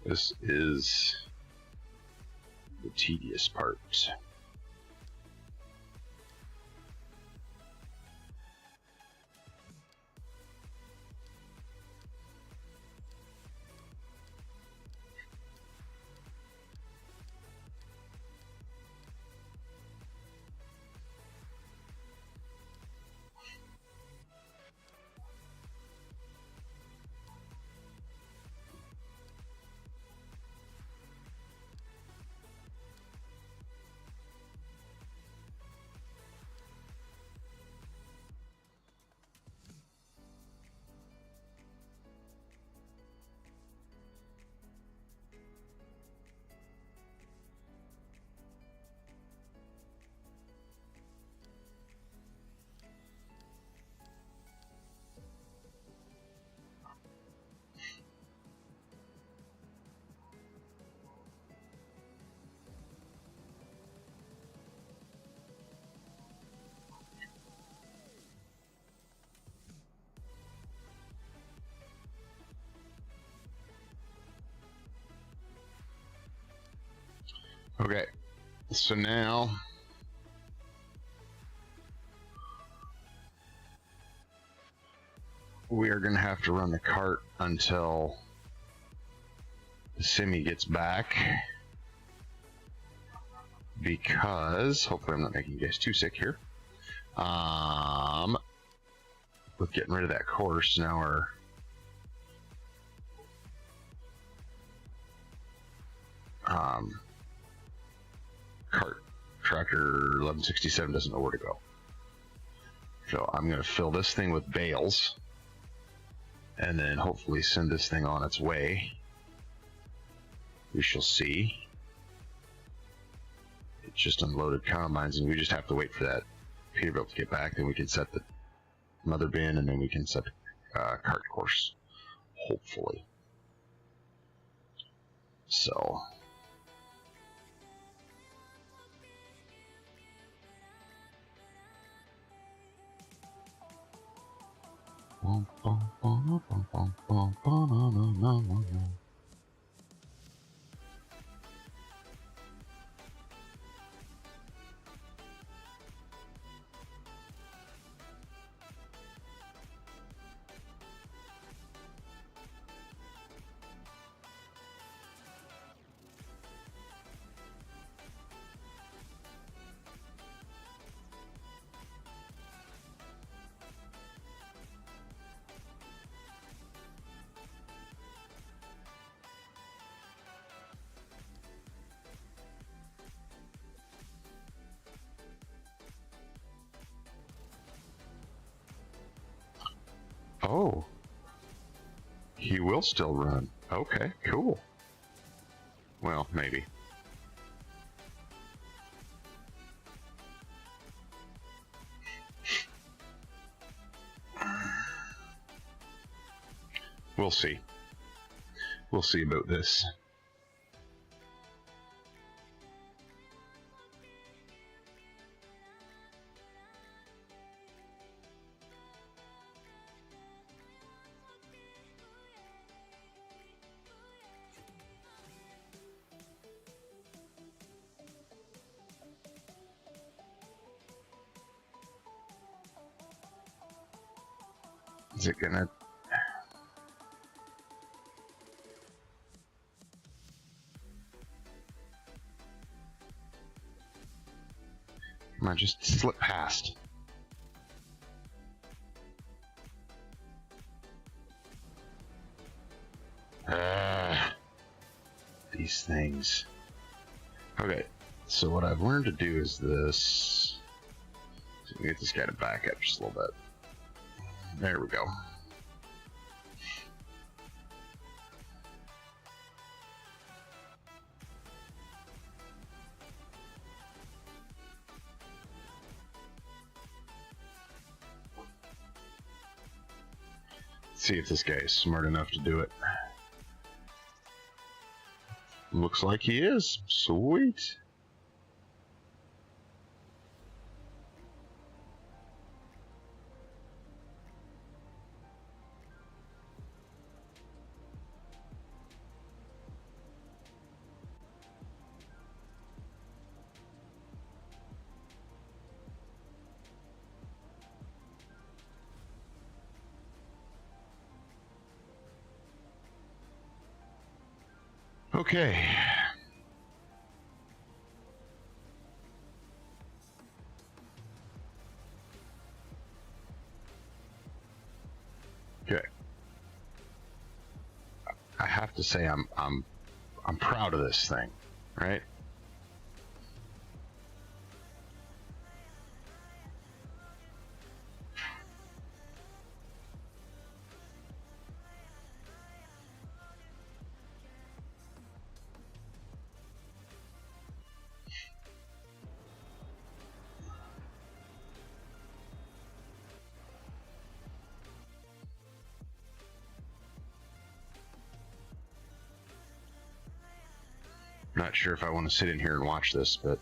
This is the tedious part. Okay, so now we are going to have to run the cart until the semi gets back, because hopefully I'm not making you guys too sick here. With getting rid of that course, now our cart tractor 1167 doesn't know where to go. So I'm going to fill this thing with bales and then hopefully send this thing on its way. We shall see. It just unloaded combines and we just have to wait for that Peterbilt to get back, then we can set the mother bin and then we can set the cart course. hopefully. So... Oh, he will still run. Okay, cool. Well, maybe. We'll see. We'll see about this. Is it gonna... Come on, just slip past. These things. Okay, so what I've learned to do is this. So get this guy to back up just a little bit. There we go. See if this guy is smart enough to do it. Looks like he is. Sweet. Okay. Okay. I have to say I'm proud of this thing, right? Not sure if I want to sit in here and watch this, but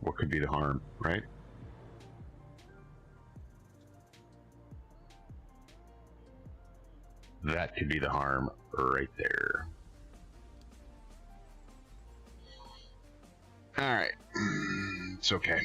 what could be the harm, right? That could be the harm right there. All right, it's okay.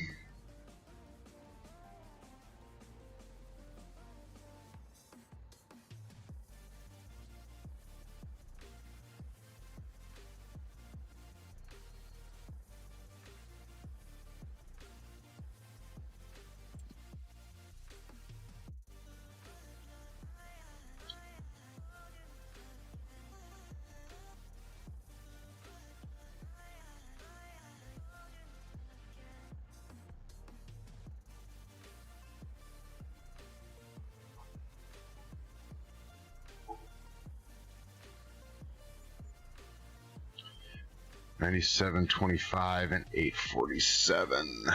97.25 and 847.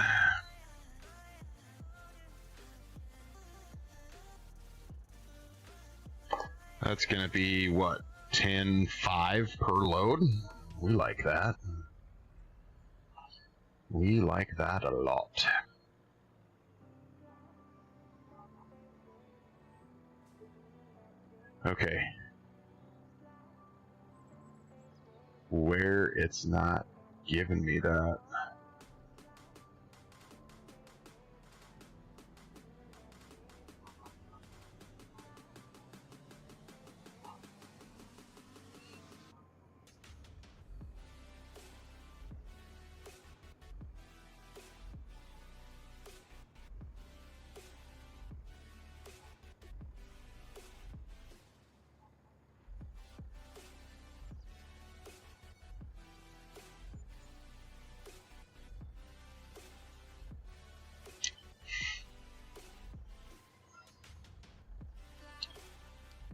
That's going to be, what, 10.5 per load? We like that. We like that a lot. Okay. Where it's not giving me that.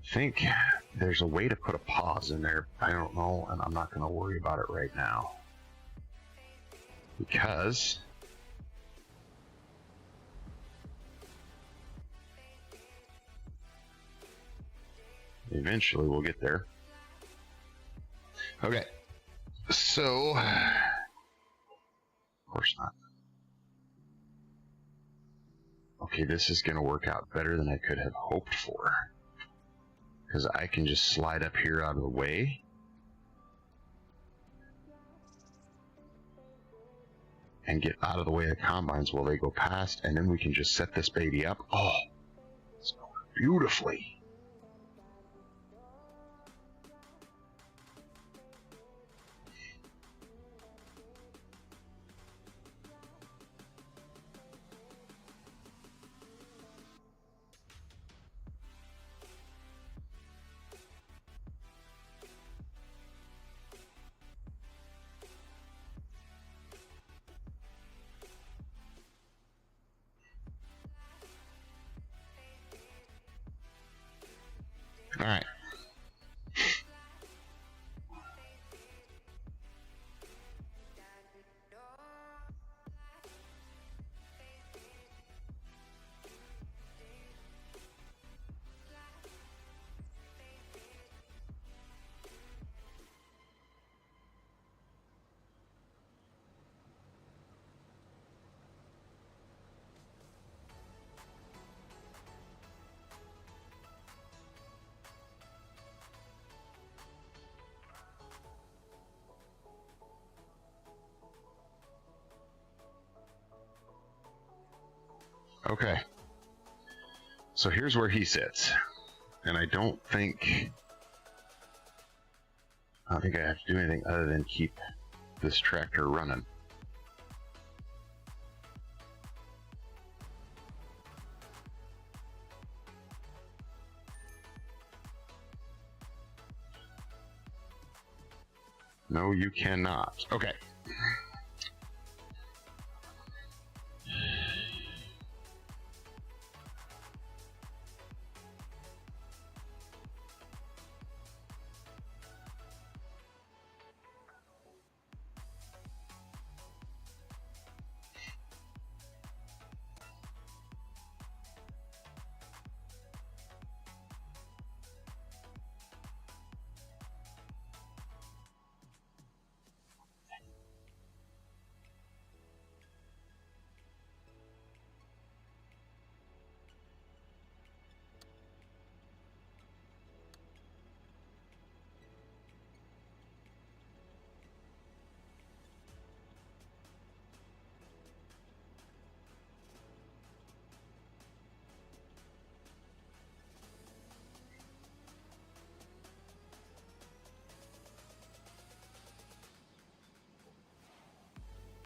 I think there's a way to put a pause in there. I don't know, and I'm not going to worry about it right now. Because eventually we'll get there. Okay, so of course not. Okay, this is going to work out better than I could have hoped for. Because I can just slide up here out of the way. And get out of the way of the combines while they go past. And then we can just set this baby up. Oh, it's going beautifully. All right. Okay, so here's where he sits, and I don't think I have to do anything other than keep this tractor running. No, you cannot. Okay.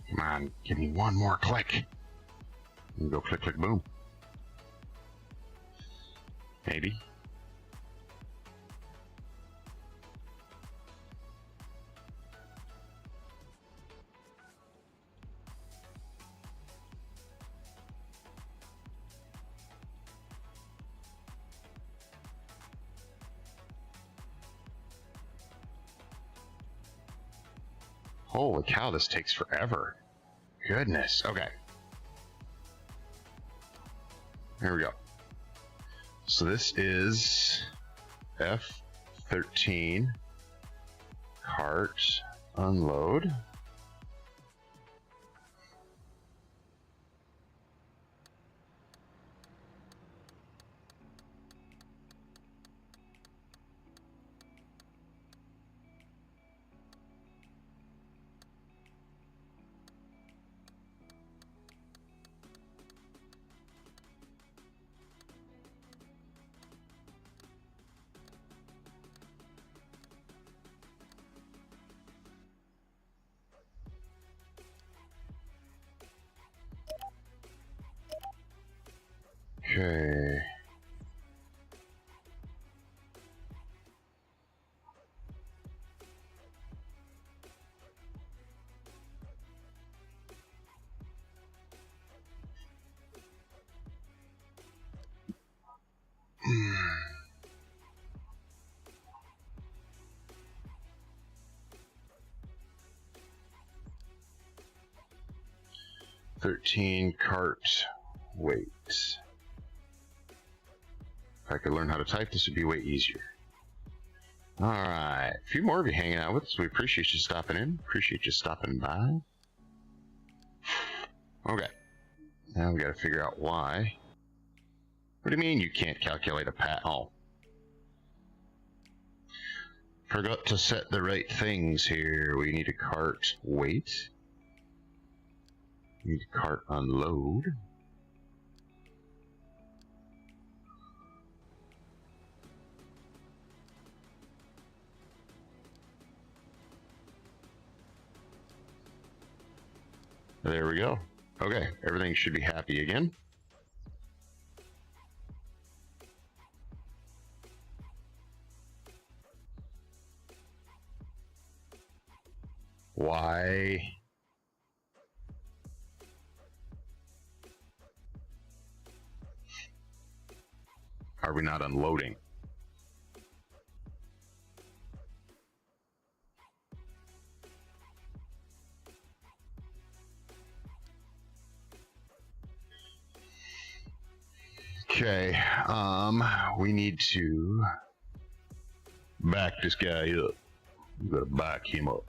Come on, give me one more click. And go click, click, boom. Maybe. Holy cow, this takes forever. Goodness. Okay. Here we go. So this is F13 cart unload. Okay. $13 cart weight. If I could learn how to type, this would be way easier. Alright, a few more of you hanging out with us. We appreciate you stopping in. Appreciate you stopping by. Okay. Now we gotta figure out why. What do you mean you can't calculate a pat? Oh. Forgot to set the right things here. We need a cart weight. We need a cart unload. There we go. Okay, everything should be happy again. Why? Are we not unloading? Okay, we need to back this guy up. We gotta back him up.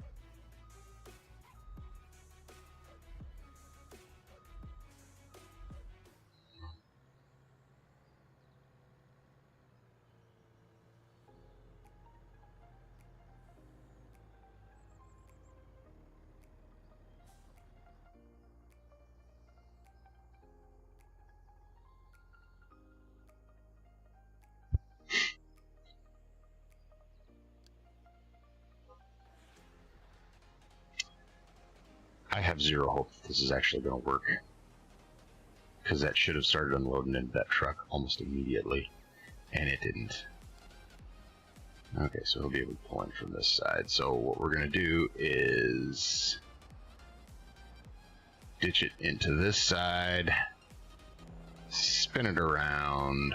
I have zero hope that this is actually going to work, because that should have started unloading into that truck almost immediately, and it didn't. Okay, so he'll be able to pull in from this side. So what we're going to do is ditch it into this side, spin it around.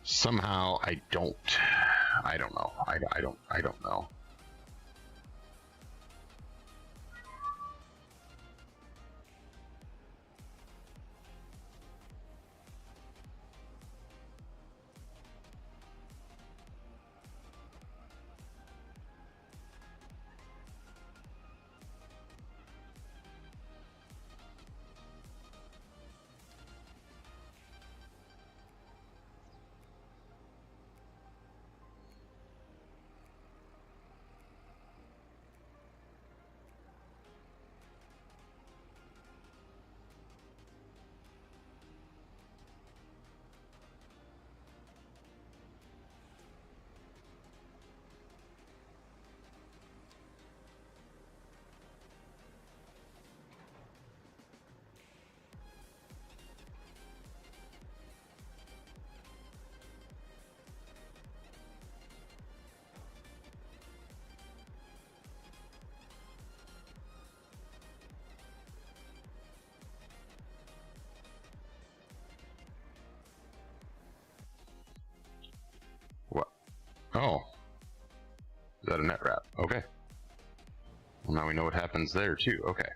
Somehow I don't know. I don't know. that a net wrap? Okay. Well, now we know what happens there too. Okay.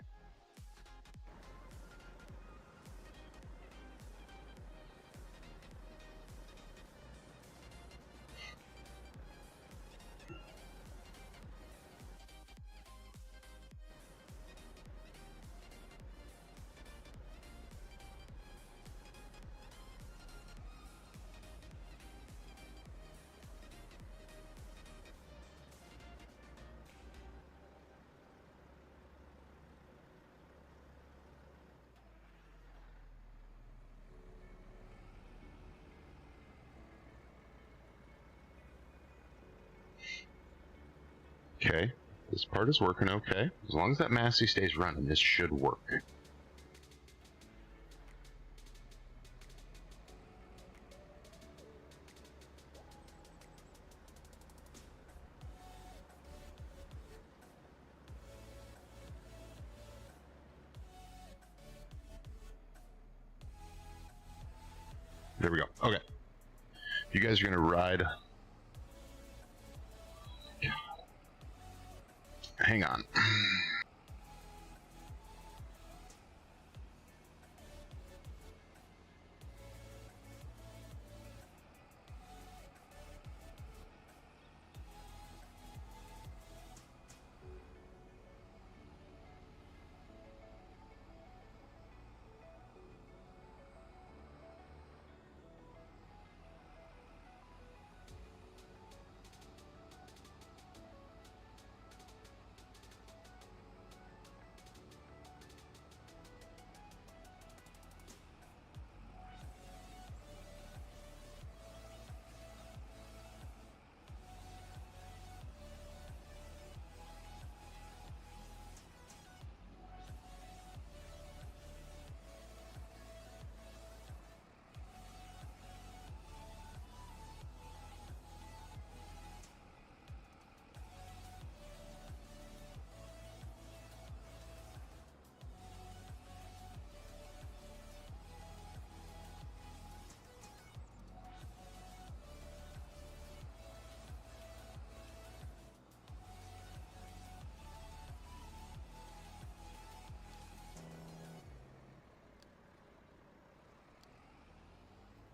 Okay, this part is working okay. As long as that Massey stays running, this should work. There we go. Okay. You guys are going to ride. Hang on.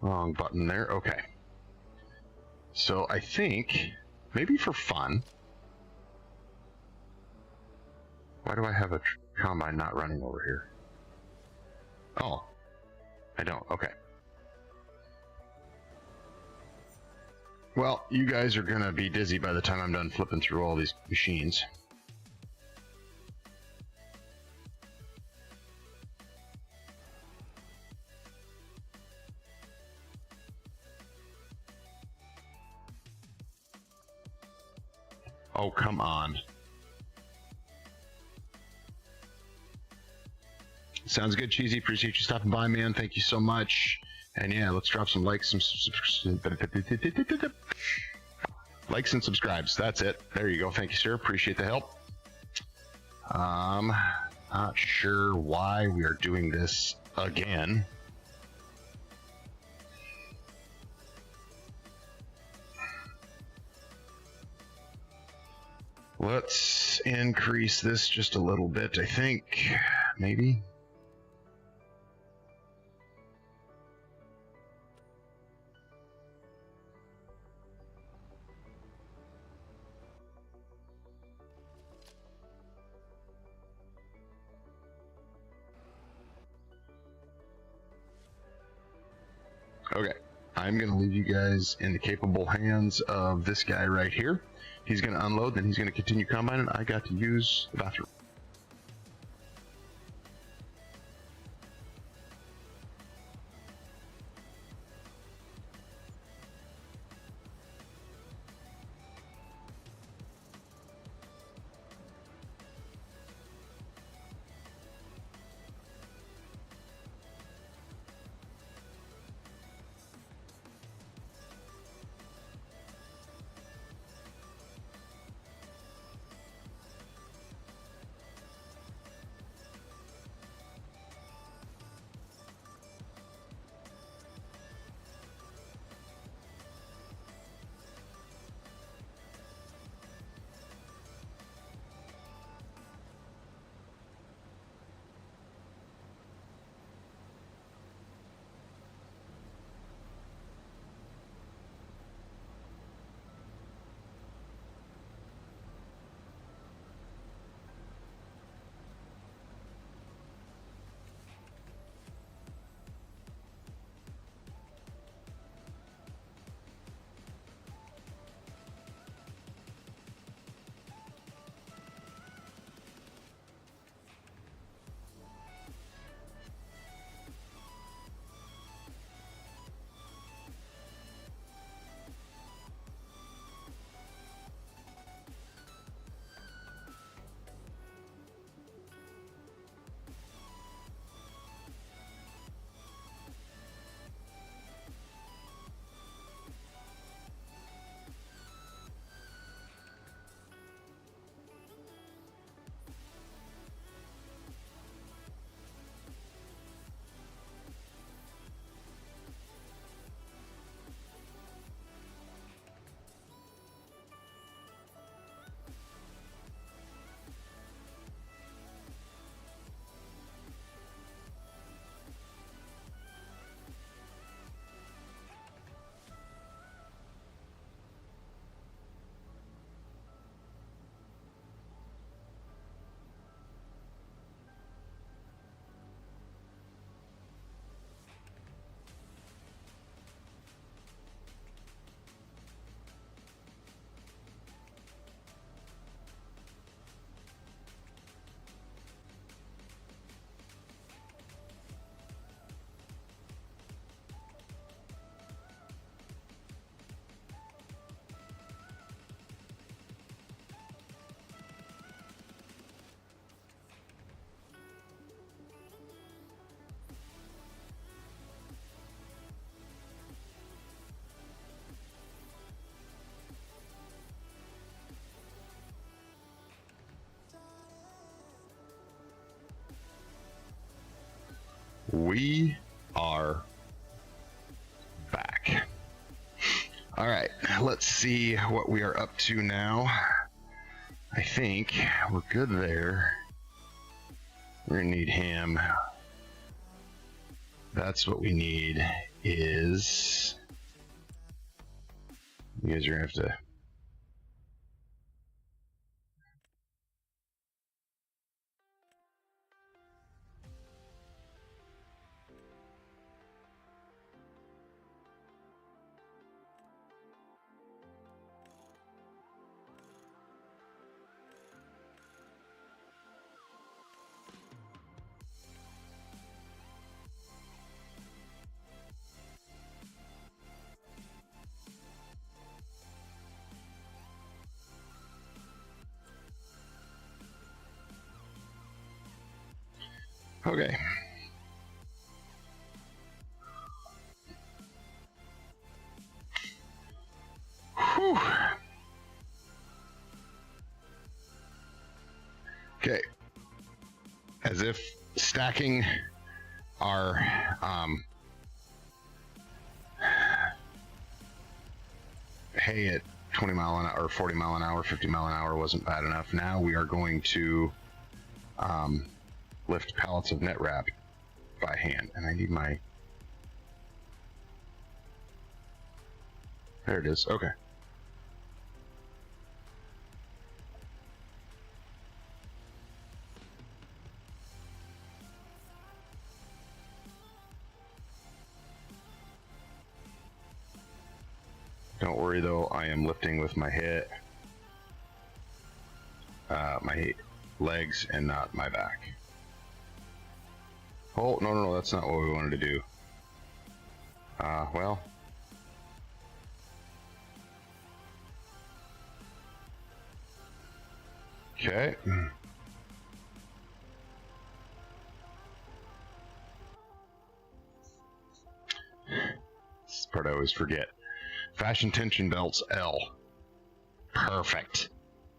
Wrong button there. Okay. So I think, maybe for fun, why do I have a combine not running over here? Oh, I don't. Okay. Well, you guys are going to be dizzy by the time I'm done flipping through all these machines. Oh, come on. Sounds good, Cheesy. Appreciate you stopping by, man. Thank you so much. And yeah, let's drop some likes, likes and subscribes. That's it. There you go. Thank you, sir. Appreciate the help. Not sure why we are doing this again. Let's increase this just a little bit, I think. Maybe. Okay, I'm going to leave you guys in the capable hands of this guy right here. He's going to unload, then he's going to continue combining. I got to use the bathroom. We are back. All right, let's see what we are up to now. I think we're good there. We're gonna need him. That's what we need is... You guys are gonna have to... Okay. Whew. Okay. As if stacking our hay at 20 mile an hour, or 40 mile an hour, 50 mile an hour wasn't bad enough. Now we are going to lift pallets of net wrap by hand, and I need my... There it is. Okay. Don't worry though, I am lifting with my head, my legs, and not my back. Oh, no, that's not what we wanted to do. Well. Okay. This is the part I always forget. Fashion tension belts L. Perfect.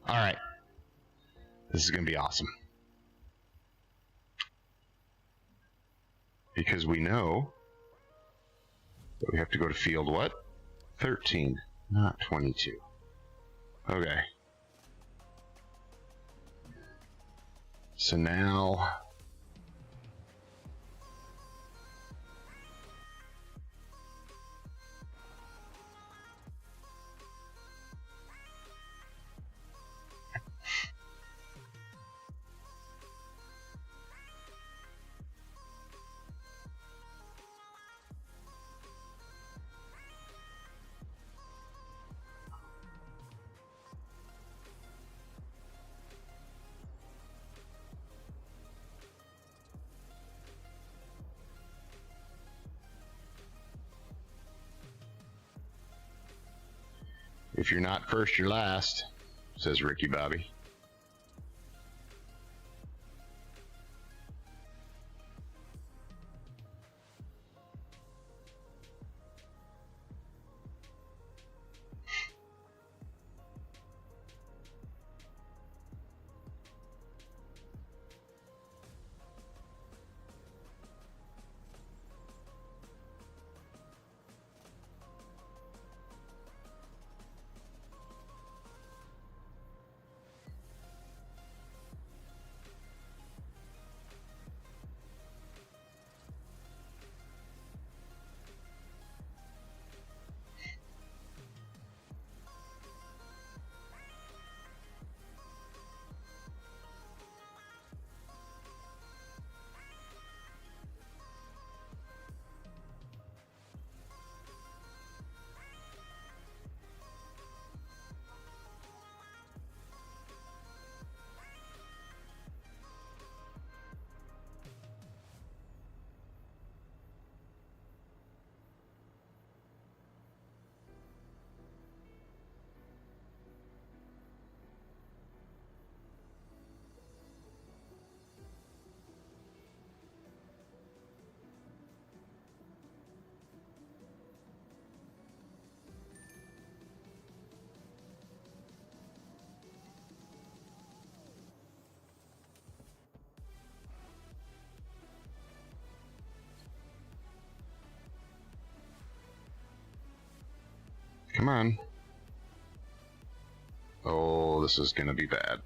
All right. This is going to be awesome. Because we know that we have to go to field what? 13, not 22. Okay. So now... If you're not first, you're last, says Ricky Bobby. Come on. Oh, this is gonna be bad.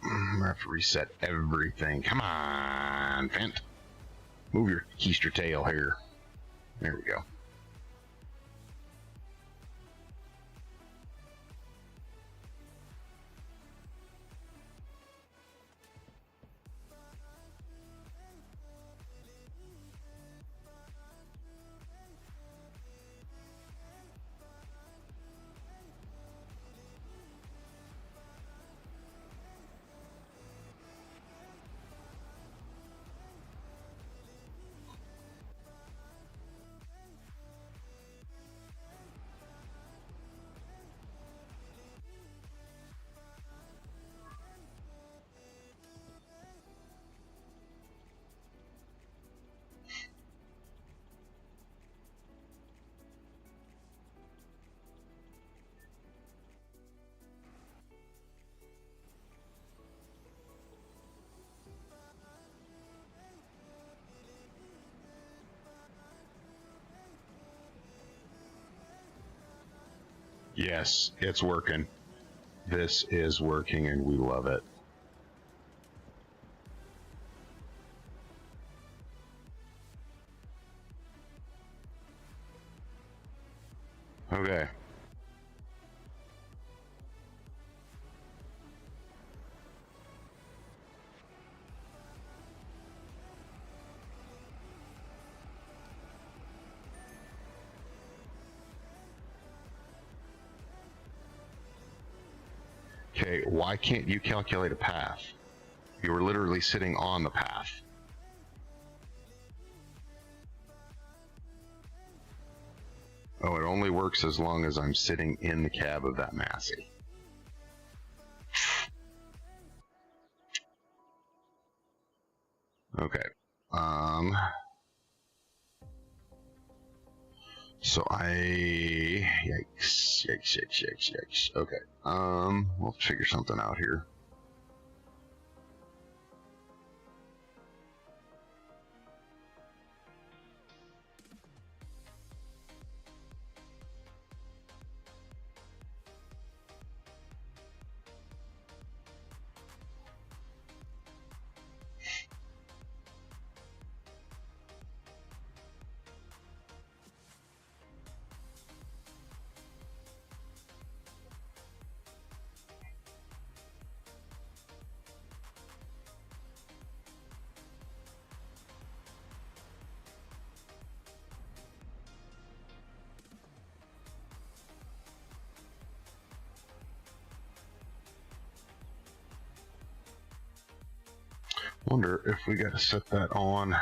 I'm gonna have to reset everything. Come on, Fent. Move your keister tail here. There we go. Yes, it's working. This is working and we love it. Okay. Okay, why can't you calculate a path? You were literally sitting on the path. Oh, it only works as long as I'm sitting in the cab of that Massey. Okay. So yikes. Okay. We'll figure something out here. Wonder if we got to set that on.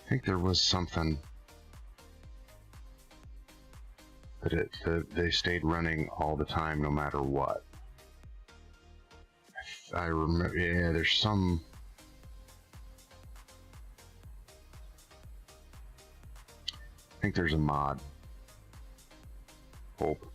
I think there was something that they stayed running all the time, no matter what. I remember, yeah, there's some. I think there's a mod. Hope.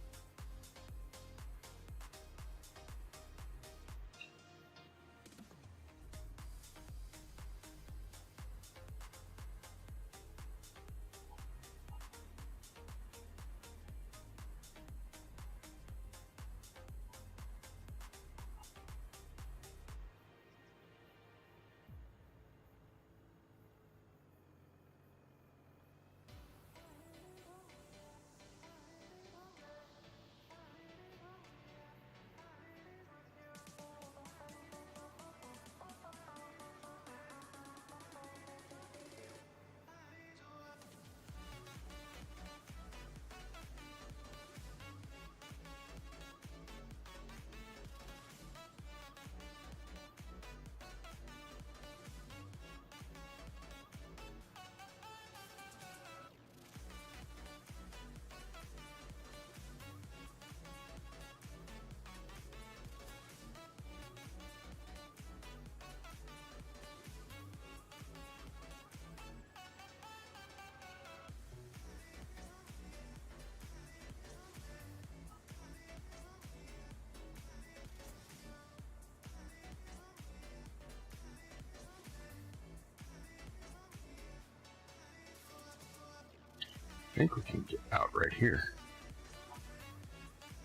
I think we can get out right here,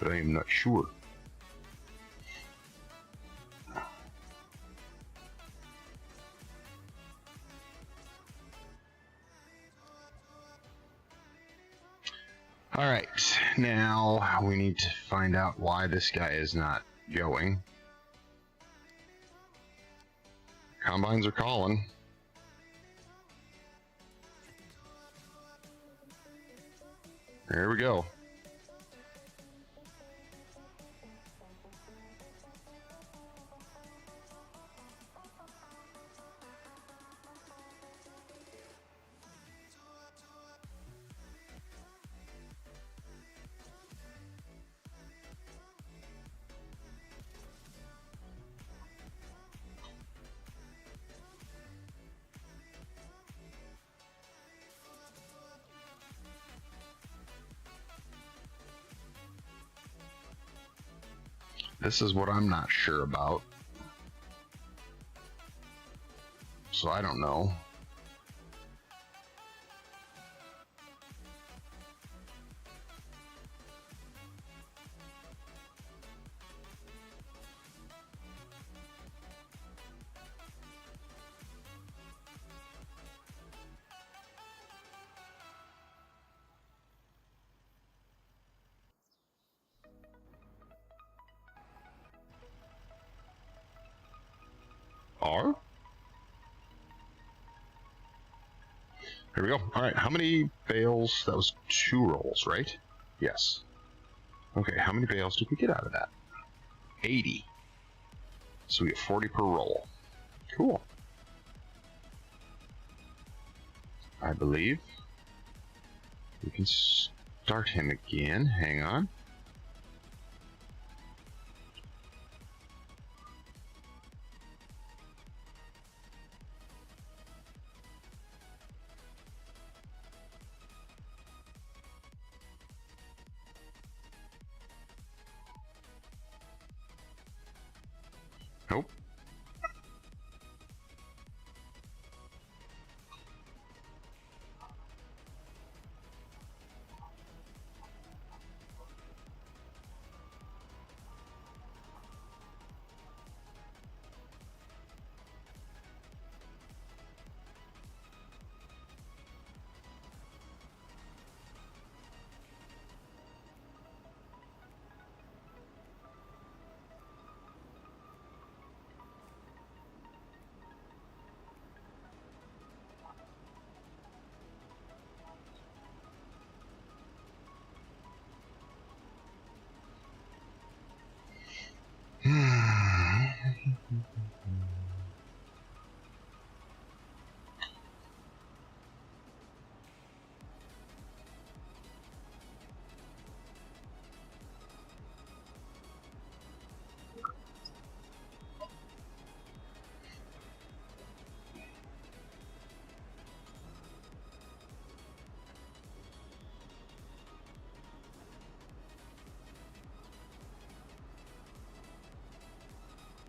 but I am not sure. Alright, now we need to find out why this guy is not going. Combines are calling. There we go. This is what I'm not sure about. So I don't know. R? Here we go. Alright, how many bales? That was 2 rolls, right? Yes. Okay, how many bales did we get out of that? 80. So we get 40 per roll. Cool. I believe we can start him again. Hang on. Nope.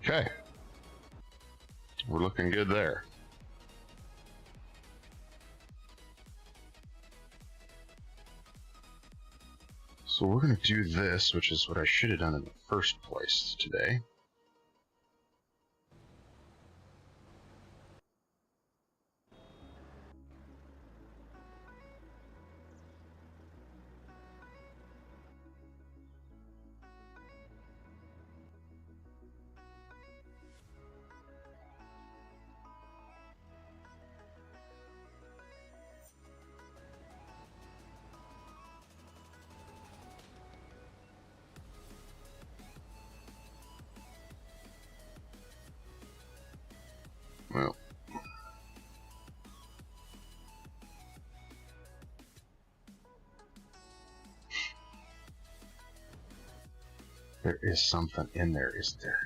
Okay. We're looking good there. So we're going to do this, which is what I should have done in the first place today. Well, there is something in there, isn't there?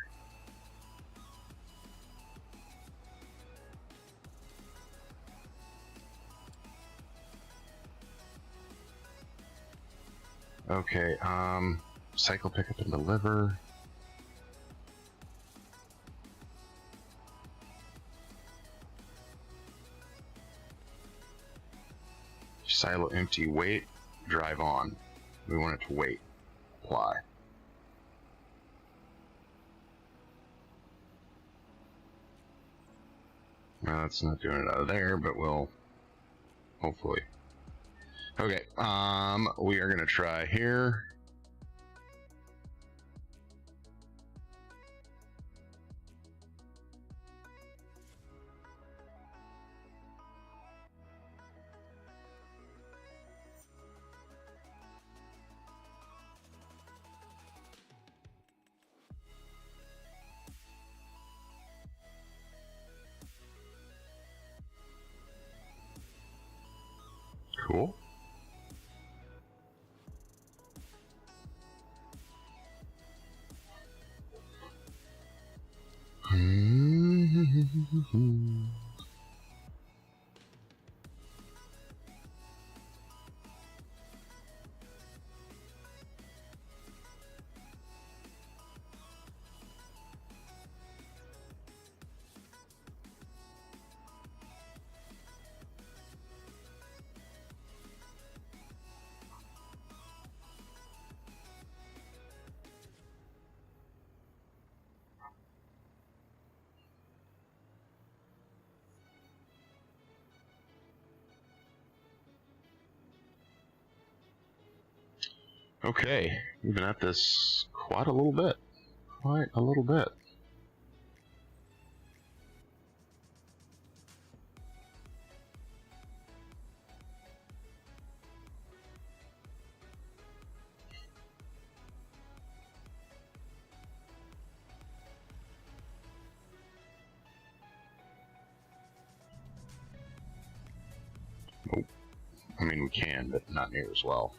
Okay, cycle pickup and deliver. Silo empty, wait, drive on. We want it to wait, apply. Well, it's not doing it out of there, but we'll hopefully. Okay, we are gonna try here. Cool. Okay, we've been at this quite a little bit. Quite a little bit. Nope. I mean, we can, but not near as well.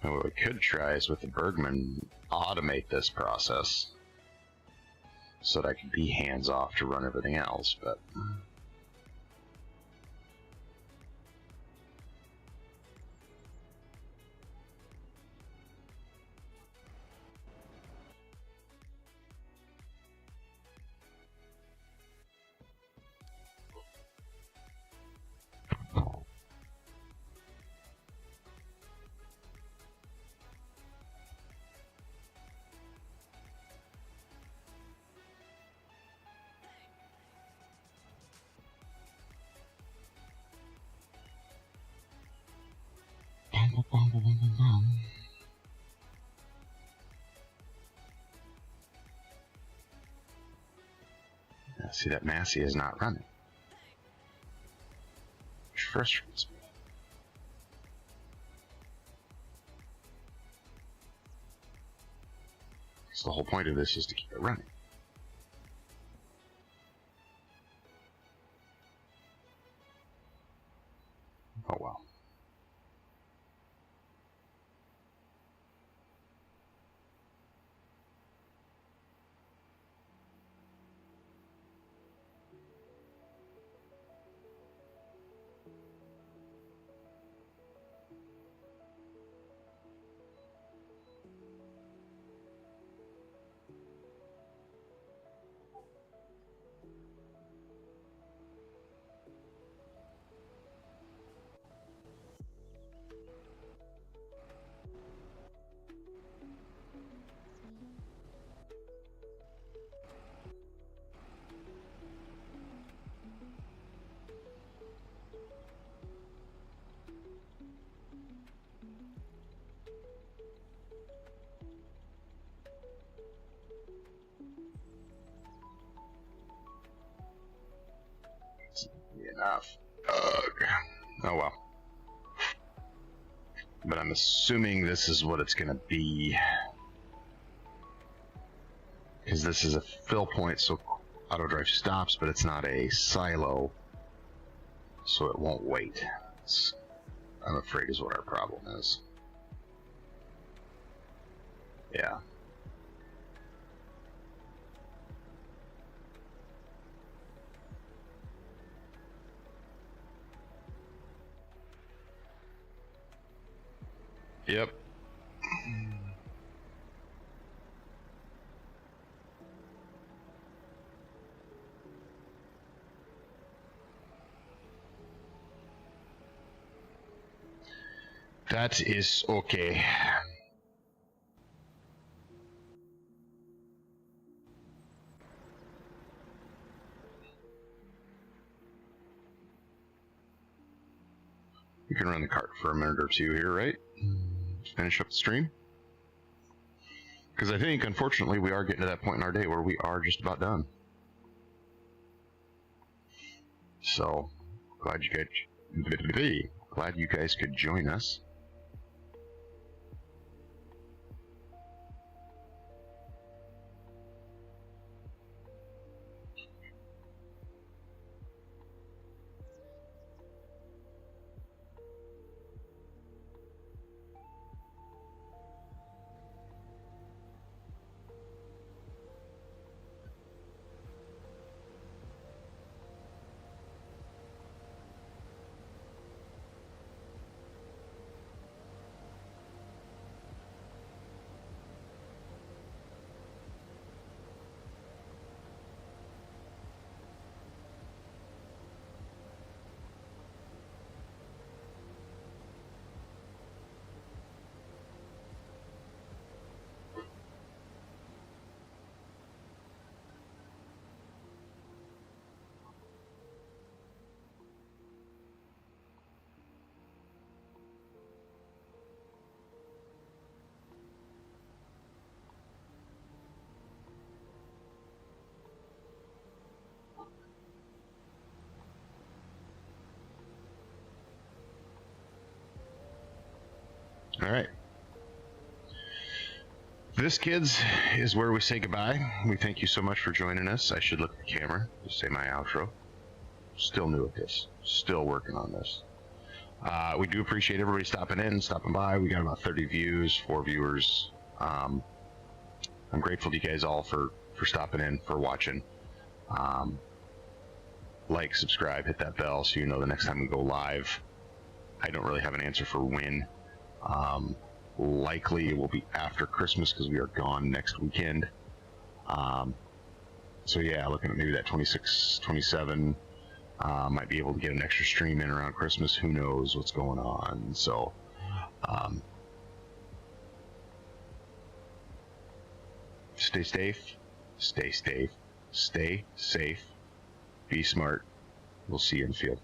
Now what we could try is with the Bergman, automate this process so that I could be hands off to run everything else, but yeah, see, that Massey is not running, which frustrates me. Because the whole point of this is to keep it running. Oh well. Enough. Ugh. Oh well. But I'm assuming this is what it's going to be. Because this is a fill point, so auto drive stops, but it's not a silo, so it won't wait. I'm afraid is what our problem is. Yeah. Yep. That is okay. We can run the cart for a minute or two here, right? Finish up the stream. Because I think, unfortunately, we are getting to that point in our day where we are just about done. So, glad you guys could join us. All right. This, kids, is where we say goodbye. We thank you so much for joining us. I should look at the camera to say my outro. Still new at this. Still working on this. We do appreciate everybody stopping in, stopping by. We got about 30 views, 4 viewers. I'm grateful to you guys all for stopping in, for watching. Like, subscribe, hit that bell so you know the next time we go live. I don't really have an answer for when. Likely it will be after Christmas because we are gone next weekend. So yeah, looking at maybe that 26, 27. Might be able to get an extra stream in around Christmas. Who knows what's going on? So, stay safe, stay safe, be smart. We'll see you in the field.